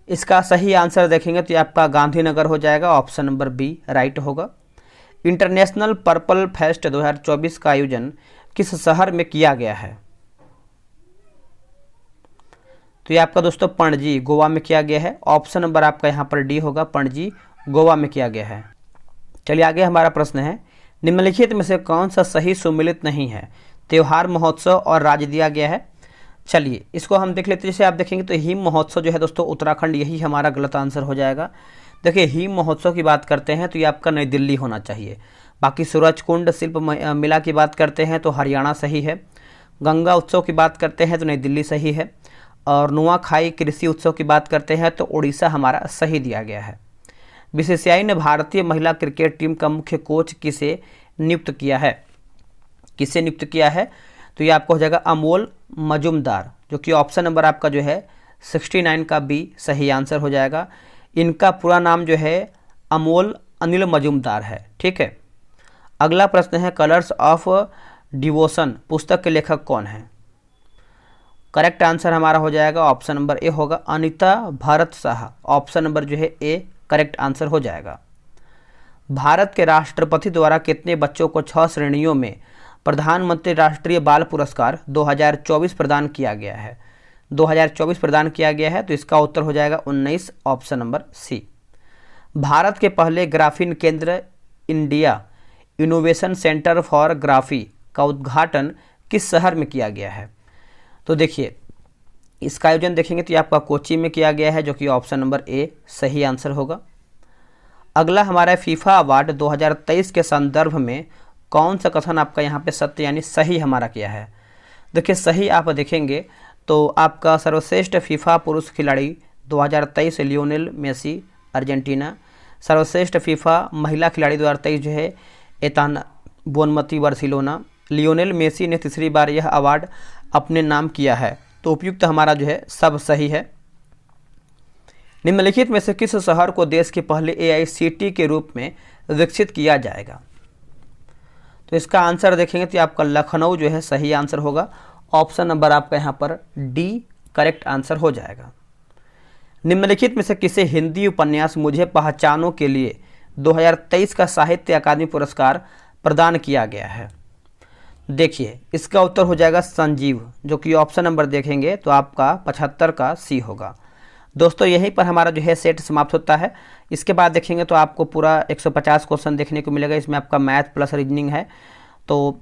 इसका सही आंसर देखेंगे तो ये आपका गांधीनगर हो जाएगा, ऑप्शन नंबर बी राइट होगा। इंटरनेशनल पर्पल फेस्ट 2024 का आयोजन किस शहर में किया गया है? तो ये आपका दोस्तों पणजी गोवा में किया गया है, ऑप्शन नंबर आपका यहाँ पर डी होगा, पणजी गोवा में किया गया है। चलिए आगे हमारा प्रश्न है, निम्नलिखित में से कौन सा सही सुमिलित नहीं है? त्योहार, महोत्सव और राज्य दिया गया है। चलिए इसको हम देख लेते हैं। जैसे आप देखेंगे तो हिम महोत्सव जो है दोस्तों उत्तराखंड, यही हमारा गलत आंसर हो जाएगा। देखिए हिम महोत्सव की बात करते हैं तो ये आपका नई दिल्ली होना चाहिए। बाकी सूरजकुंड शिल्प मेला की बात करते हैं तो हरियाणा सही है। गंगा उत्सव की बात करते हैं तो नई दिल्ली सही है। और नुआखाई कृषि उत्सव की बात करते हैं तो उड़ीसा हमारा सही दिया गया है। बीसीसीआई ने भारतीय महिला क्रिकेट टीम का मुख्य कोच किसे नियुक्त किया है? किसे नियुक्त किया है? तो ये आपको हो जाएगा अमोल मजुमदार, जो कि ऑप्शन नंबर आपका जो है 69 का बी सही आंसर हो जाएगा। इनका पूरा नाम जो है अमोल अनिल मजुमदार है। ठीक है, अगला प्रश्न है, कलर्स ऑफ डिवोशन पुस्तक के लेखक कौन है? करेक्ट आंसर हमारा हो जाएगा ऑप्शन नंबर ए होगा, अनीता भरत शाह। ऑप्शन नंबर जो है ए करेक्ट आंसर हो जाएगा। भारत के राष्ट्रपति द्वारा कितने बच्चों को 6 श्रेणियों में प्रधानमंत्री राष्ट्रीय बाल पुरस्कार 2024 प्रदान किया गया है? 2024 प्रदान किया गया है, तो इसका उत्तर हो जाएगा 19, ऑप्शन नंबर सी। भारत के पहले ग्राफीन केंद्र India innovation centre for graphy का उद्घाटन किस शहर में किया गया है? तो देखिए इसका आयोजन देखेंगे तो ये आपका कोच्चि में किया गया है, जो कि ऑप्शन नंबर ए सही आंसर होगा। अगला हमारा फीफा अवार्ड 2023 के संदर्भ में कौन सा कथन आपका यहाँ पे सत्य यानी सही हमारा किया है? देखिए सही आप देखेंगे तो आपका सर्वश्रेष्ठ फीफा पुरुष खिलाड़ी 2023 लियोनेल मेसी अर्जेंटीना। सर्वश्रेष्ठ फीफा महिला खिलाड़ी 2023 जो है Aitana Bonmati Barcelona. Lionel Messi ने तीसरी बार यह अवार्ड अपने नाम किया है। तो उपयुक्त हमारा जो है सब सही है। निम्नलिखित में से किस शहर को देश के पहले AICTE के रूप में विकसित किया जाएगा? तो इसका आंसर देखेंगे तो आपका लखनऊ जो है सही आंसर होगा। ऑप्शन नंबर आपका यहाँ पर डी करेक्ट आंसर हो जाएगा। निम्नलिखित में से किसे हिंदी उपन्यास मुझे पहचानों के लिए 2023 का साहित्य अकादमी पुरस्कार प्रदान किया गया है? देखिए इसका उत्तर हो जाएगा संजीव, जो कि ऑप्शन नंबर देखेंगे तो आपका 75 का सी होगा। दोस्तों यहीं पर हमारा जो है सेट समाप्त होता है। इसके बाद देखेंगे तो आपको पूरा 150 क्वेश्चन देखने को मिलेगा। इसमें आपका मैथ प्लस रीजनिंग है, तो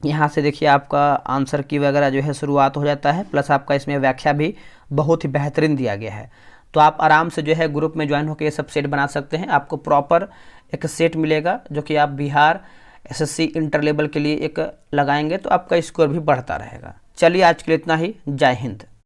यहाँ से देखिए आपका आंसर की वगैरह जो है शुरुआत हो जाता है, प्लस आपका इसमें व्याख्या भी बहुत ही बेहतरीन दिया गया है। तो आप आराम से जो है ग्रुप में ज्वाइन होकर ये सब सेट बना सकते हैं। आपको प्रॉपर एक सेट मिलेगा, जो कि आप बिहार SSC इंटर लेवल के लिए एक लगाएंगे तो आपका स्कोर भी बढ़ता रहेगा। चलिए आज के लिए इतना ही। जय हिंद।